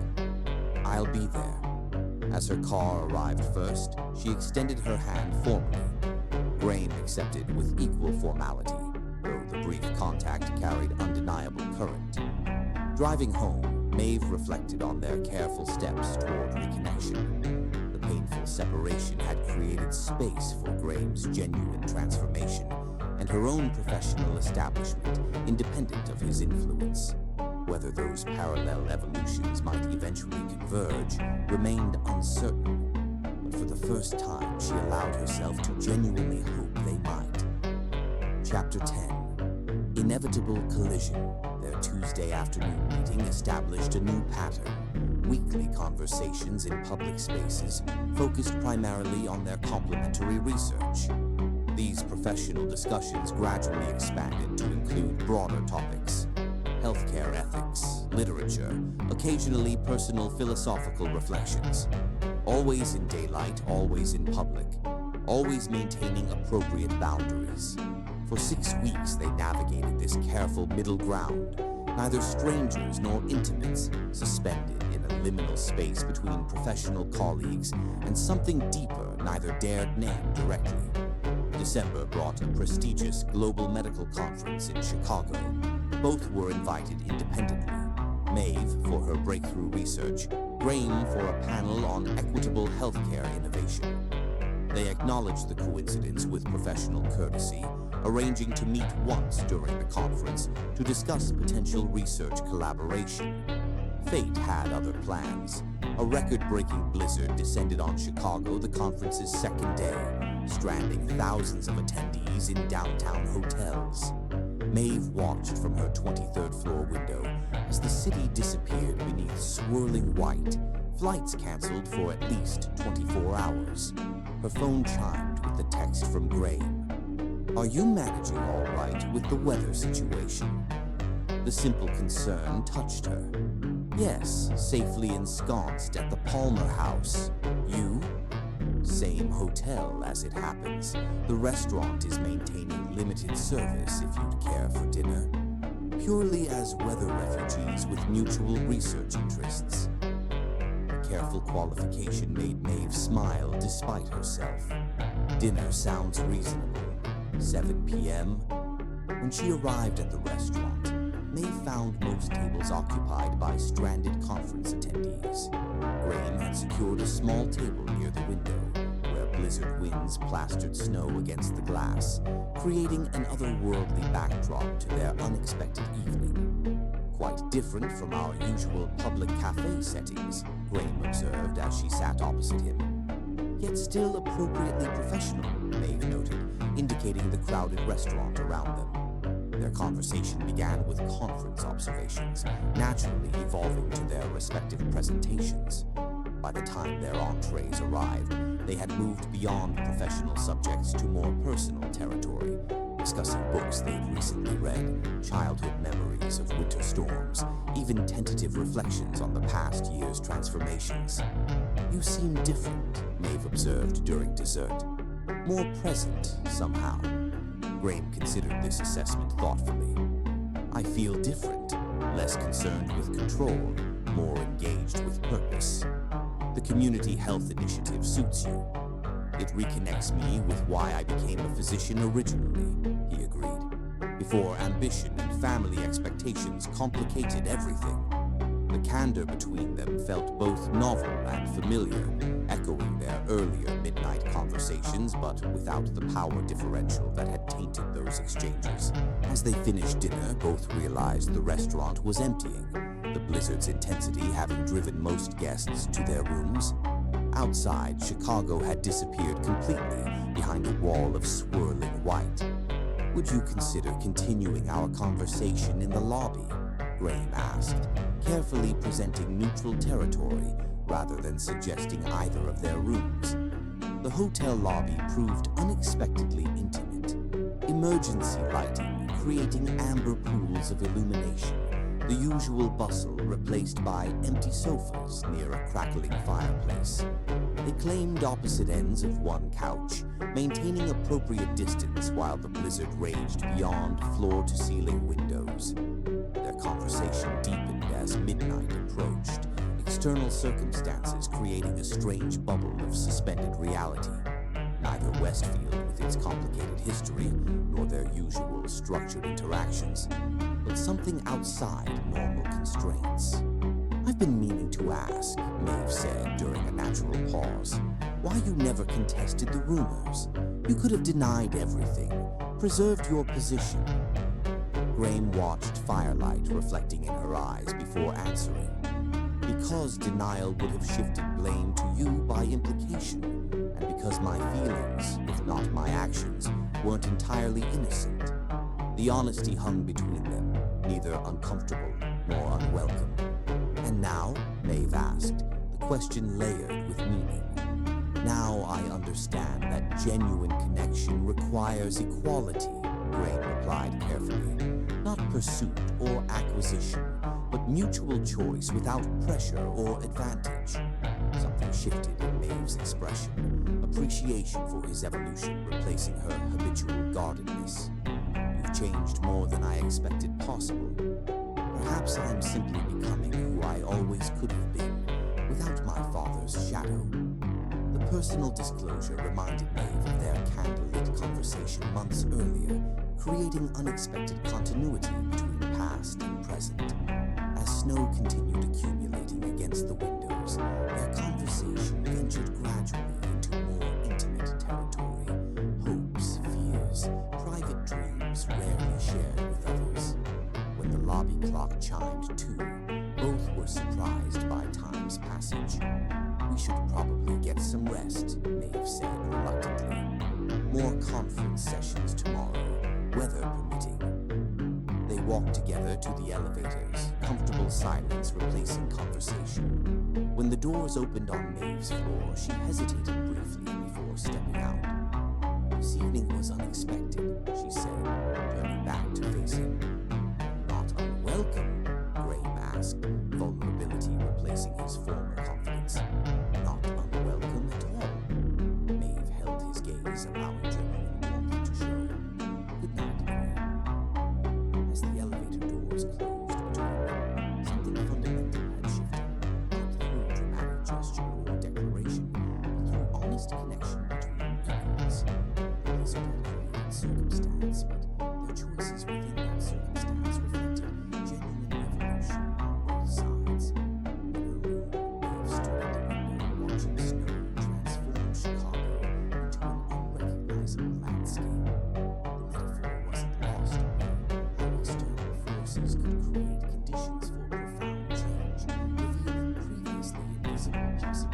Speaker 1: "I'll be there." As her car arrived first, she extended her hand formally. Graham accepted with equal formality, though the brief contact carried undeniable current. Driving home, Maeve reflected on their careful steps toward reconnection. The painful separation had created space for Graham's genuine transformation and her own professional establishment, independent of his influence. Whether those parallel evolutions might eventually converge remained uncertain. But for the first time, she allowed herself to genuinely hope they might. Chapter 10. Inevitable collision. Their Tuesday afternoon meeting established a new pattern. Weekly conversations in public spaces focused primarily on their complementary research. These professional discussions gradually expanded to include broader topics: healthcare ethics, literature, occasionally personal philosophical reflections. Always in daylight, always in public, always maintaining appropriate boundaries. For 6 weeks they navigated this careful middle ground, neither strangers nor intimates, suspended in a liminal space between professional colleagues and something deeper neither dared name directly. December brought a prestigious global medical conference in Chicago. Both were invited independently. Maeve for her breakthrough research, Graham for a panel on equitable healthcare innovation. They acknowledged the coincidence with professional courtesy, arranging to meet once during the conference to discuss potential research collaboration. Fate had other plans. A record-breaking blizzard descended on Chicago the conference's second day, stranding thousands of attendees in downtown hotels. Maeve watched from her 23rd floor window as the city disappeared beneath swirling white, flights canceled for at least 24 hours. Her phone chimed with the text from Graham. "Are you managing all right with the weather situation?" The simple concern touched her. "Yes, safely ensconced at the Palmer House. You?" "Same hotel, as it happens. The restaurant is maintaining limited service if you'd care for dinner. Purely as weather refugees with mutual research interests." A careful qualification made Maeve smile despite herself. "Dinner sounds reasonable. 7 p.m. When she arrived at the restaurant, Maeve found most tables occupied by stranded conference attendees. Graham had secured a small table near the window, where blizzard winds plastered snow against the glass, creating an otherworldly backdrop to their unexpected evening. "Quite different from our usual public cafe settings," Graham observed as she sat opposite him. "Yet still appropriately professional," Maeve noted, indicating the crowded restaurant around them. Their conversation began with conference observations, naturally evolving to their respective presentations. By the time their entrees arrived, they had moved beyond professional subjects to more personal territory, discussing books they'd recently read, childhood memories of winter storms, even tentative reflections on the past year's transformations. "You seem different," Maeve observed during dessert. "More present, somehow." Graham considered this assessment thoughtfully. I feel different, less concerned with control, more engaged with purpose. The community health initiative suits you. It reconnects me with why I became a physician originally, he agreed, before ambition and family expectations complicated everything. The candor between them felt both novel and familiar, echoing their earlier midnight conversations, but without the power differential that had tainted those exchanges. As they finished dinner, both realized the restaurant was emptying, the blizzard's intensity having driven most guests to their rooms. Outside, Chicago had disappeared completely behind a wall of swirling white. Would you consider continuing our conversation in the lobby? Graham asked, carefully presenting neutral territory rather than suggesting either of their rooms. The hotel lobby proved unexpectedly intimate. Emergency lighting creating amber pools of illumination, the usual bustle replaced by empty sofas near a crackling fireplace. They claimed opposite ends of one couch, maintaining appropriate distance while the blizzard raged beyond floor-to-ceiling windows. Their conversation deepened as midnight approached, external circumstances creating a strange bubble of suspended reality. Neither Westfield with its complicated history, nor their usual structured interactions, but something outside normal constraints. I've been meaning to ask, Maeve said during a natural pause, why you never contested the rumors. You could have denied everything, preserved your position. Graham watched firelight reflecting in her eyes before answering. Because denial would have shifted blame to you by implication, and because my feelings, if not my actions, weren't entirely innocent. The honesty hung between them, neither uncomfortable nor unwelcome. And now, Maeve asked, the question layered with meaning. Now I understand that genuine connection requires equality, Graham replied carefully. Not pursuit or acquisition, but mutual choice without pressure or advantage. Something shifted in Maeve's expression, appreciation for his evolution replacing her habitual guardedness. You've changed more than I expected possible. Perhaps I'm simply becoming who I always could have been, without my father's shadow. The personal disclosure reminded Maeve of their candlelit conversation months earlier, creating unexpected continuity between past and present. As snow continued accumulating against the windows, their conversation ventured gradually into more intimate territory. Hopes, fears, private dreams rarely shared with others. When the lobby clock chimed 2, both were surprised by time's passage. We should probably get some rest, Maeve said reluctantly. More conference sessions tomorrow, weather permitting. They walked together to the elevators, comfortable silence replacing conversation. When the doors opened on Maeve's floor, she hesitated briefly before stepping out. This evening was unexpected, she said, turning back to face him. Not unwelcome, Graham asked, vulnerability replacing his former confidence. Not unwelcome at all. Maeve held his gaze, allowing genuine warmth to show. Good night, Graham. As the elevator doors closed between them, something fundamental had shifted, not through dramatic gesture or declaration, but through honest connection between equals. The blizzard had created circumstance, but their choices within that circumstance reflected genuine evolution on both sides. In her room, Maeve stood at the window watching snow transform Chicago into an unrecognizable landscape. The metaphor wasn't lost on her, how external forces could create conditions for profound change, revealing previously invisible possibilities.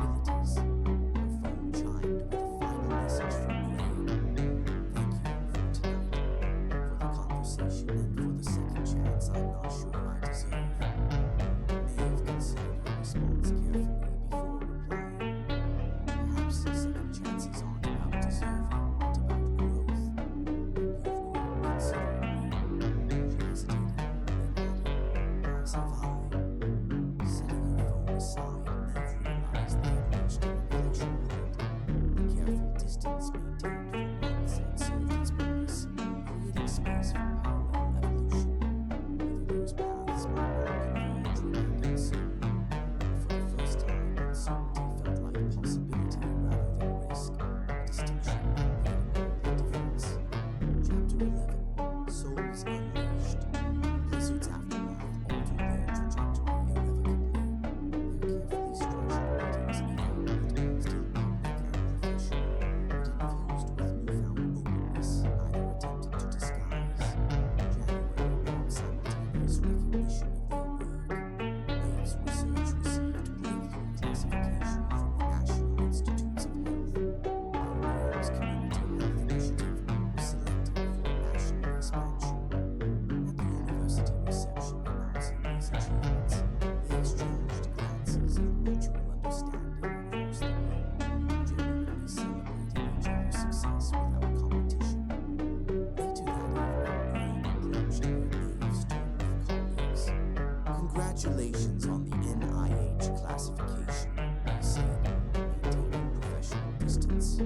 Speaker 1: Congratulations on the NIH classification, he said, maintaining professional distance.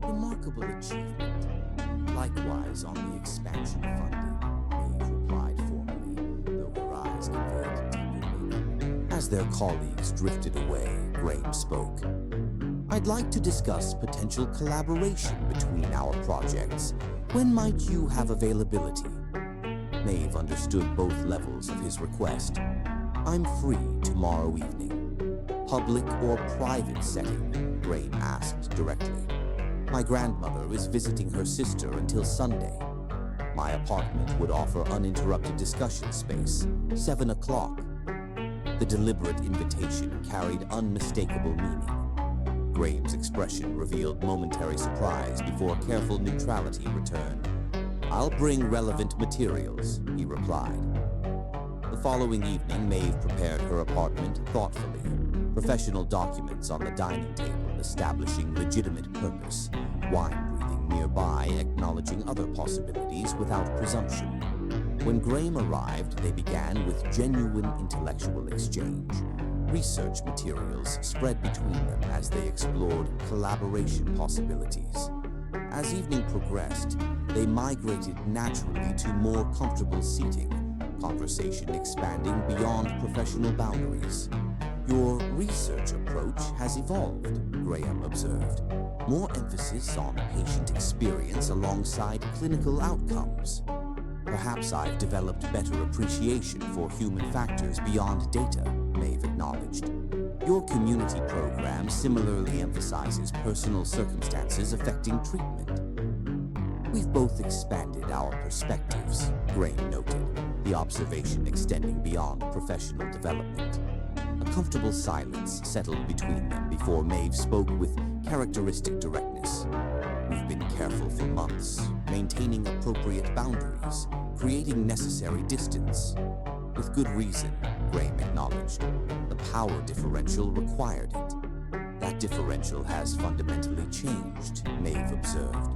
Speaker 1: Remarkable achievement. Likewise on the expansion funding, Maeve replied formally, though her eyes conveyed deeper meaning. As their colleagues drifted away, Graham spoke. I'd like to discuss potential collaboration between our projects. When might you have availability? Maeve understood both levels of his request. I'm free tomorrow evening. Public or private setting? Graham asked directly. My grandmother is visiting her sister until Sunday. My apartment would offer uninterrupted discussion space. 7 o'clock. The deliberate invitation carried unmistakable meaning. Graham's expression revealed momentary surprise before careful neutrality returned. I'll bring relevant materials, he replied. The following evening, Maeve prepared her apartment thoughtfully. Professional documents on the dining table establishing legitimate purpose. Wine breathing nearby, acknowledging other possibilities without presumption. When Graham arrived, they began with genuine intellectual exchange. Research materials spread between them as they explored collaboration possibilities. As evening progressed, they migrated naturally to more comfortable seating, conversation expanding beyond professional boundaries. Your research approach has evolved, Graham observed. More emphasis on patient experience alongside clinical outcomes. Perhaps I've developed better appreciation for human factors beyond data, Maeve acknowledged. Your community program similarly emphasizes personal circumstances affecting treatment. We've both expanded our perspectives, Graham noted, the observation extending beyond professional development. A comfortable silence settled between them before Maeve spoke with characteristic directness. We've been careful for months, maintaining appropriate boundaries, creating necessary distance. With good reason, Graham acknowledged. The power differential required it. That differential has fundamentally changed, Maeve observed.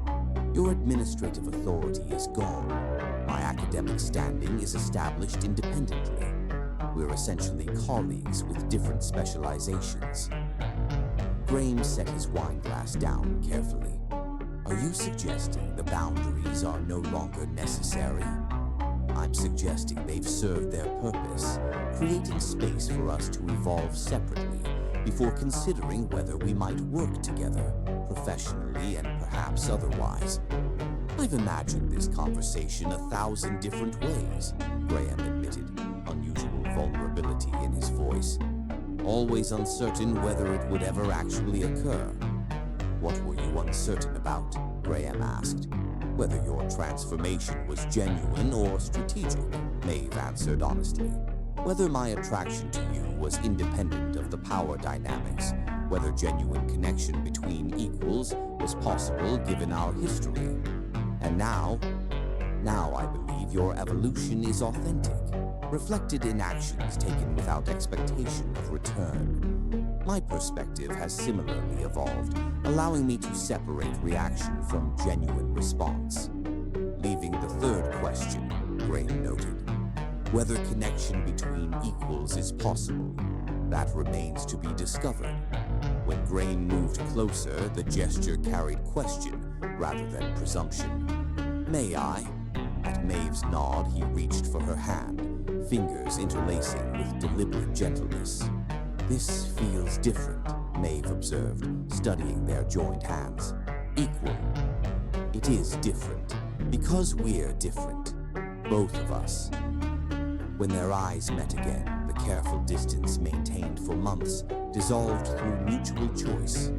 Speaker 1: Your administrative authority is gone. My academic standing is established independently. We're essentially colleagues with different specializations. Graham set his wine glass down carefully. Are you suggesting the boundaries are no longer necessary? I'm suggesting they've served their purpose, creating space for us to evolve separately before considering whether we might work together, professionally and perhaps otherwise. I've imagined this conversation 1,000 different ways, Graham admitted, unusual vulnerability in his voice. Always uncertain whether it would ever actually occur. What were you uncertain about? Graham asked. Whether your transformation was genuine or strategic, Maeve answered honestly. Whether my attraction to you was independent of the power dynamics, whether genuine connection between equals was possible given our history. And now I believe your evolution is authentic, reflected in actions taken without expectation of return. My perspective has similarly evolved, allowing me to separate reaction from genuine response. Leaving the third question, Graham noted. Whether connection between equals is possible, that remains to be discovered. When Graham moved closer, the gesture carried question rather than presumption. May I? At Maeve's nod, he reached for her hand, fingers interlacing with deliberate gentleness. This feels different, Maeve observed, studying their joined hands. Equal. It is different, because we're different. Both of us. When their eyes met again, the careful distance maintained for months dissolved through mutual choice.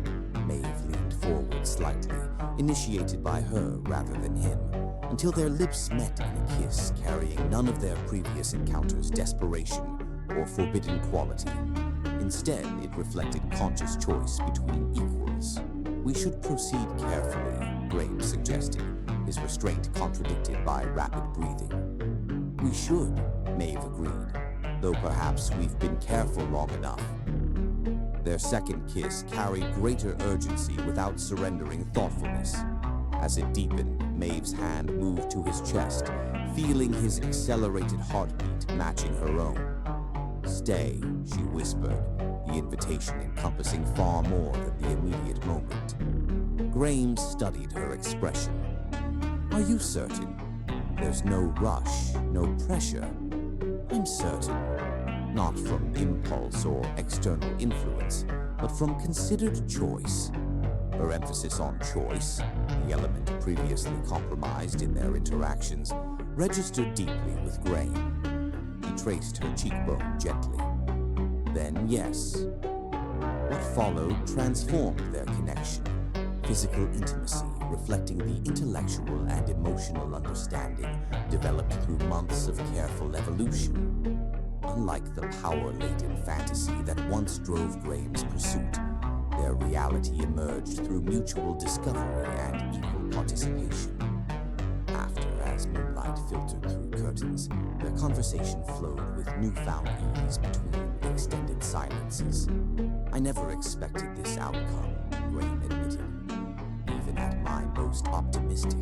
Speaker 1: Maeve leaned forward slightly, initiated by her rather than him, until their lips met in a kiss carrying none of their previous encounters' desperation or forbidden quality. Instead, it reflected conscious choice between equals. We should proceed carefully, Graham suggested, his restraint contradicted by rapid breathing. We should, Maeve agreed, though perhaps we've been careful long enough. Their second kiss carried greater urgency without surrendering thoughtfulness. As it deepened, Maeve's hand moved to his chest, feeling his accelerated heartbeat matching her own. stay, she whispered, the invitation encompassing far more than the immediate moment. Graham studied her expression. Are you certain? There's no rush, no pressure. I'm certain. Not from impulse or external influence, but from considered choice. Her emphasis on choice, the element previously compromised in their interactions, registered deeply with Graham. He traced her cheekbone gently. Then, yes. What followed transformed their connection. Physical intimacy, reflecting the intellectual and emotional understanding developed through months of careful evolution. Unlike the power-laden fantasy that once drove Graham's pursuit, their reality emerged through mutual discovery and equal participation. After, as moonlight filtered through curtains, their conversation flowed with newfound ease between extended silences. I never expected this outcome, Graham admitted, even at my most optimistic.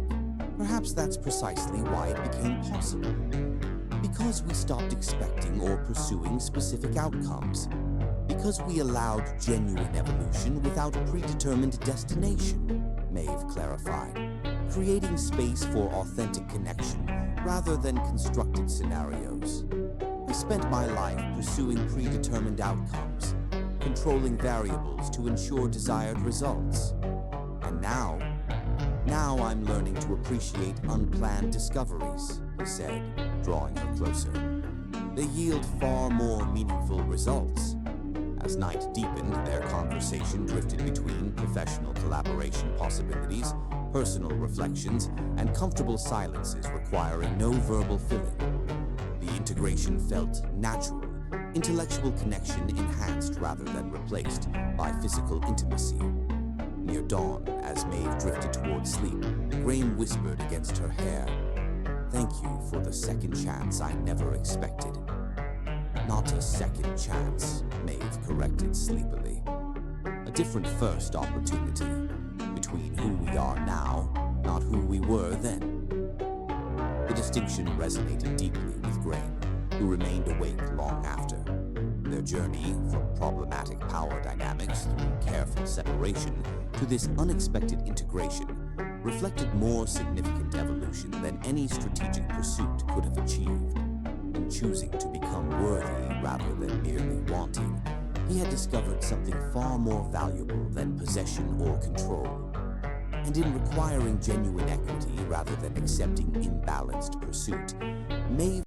Speaker 1: Perhaps that's precisely why it became possible. Because we stopped expecting or pursuing specific outcomes. Because we allowed genuine evolution without a predetermined destination, Maeve clarified, creating space for authentic connection rather than constructed scenarios. I spent my life pursuing predetermined outcomes, controlling variables to ensure desired results. And now I'm learning to appreciate unplanned discoveries, he said, drawing her closer. They yield far more meaningful results. As night deepened, their conversation drifted between professional collaboration possibilities, personal reflections, and comfortable silences requiring no verbal filling. The integration felt natural, intellectual connection enhanced rather than replaced by physical intimacy. Near dawn, as Maeve drifted towards sleep, Graham whispered against her hair, "Thank you for the second chance I never expected." "Not a second chance," Maeve corrected sleepily. "A different first opportunity, between who we are now, not who we were then." The distinction resonated deeply with Graham, who remained awake long after. Their journey, from problematic power dynamics through careful separation to this unexpected integration, reflected more significant evolution than any strategic pursuit could have achieved. In choosing to become worthy rather than merely wanting, he had discovered something far more valuable than possession or control. And in requiring genuine equity rather than accepting imbalanced pursuit, Maeve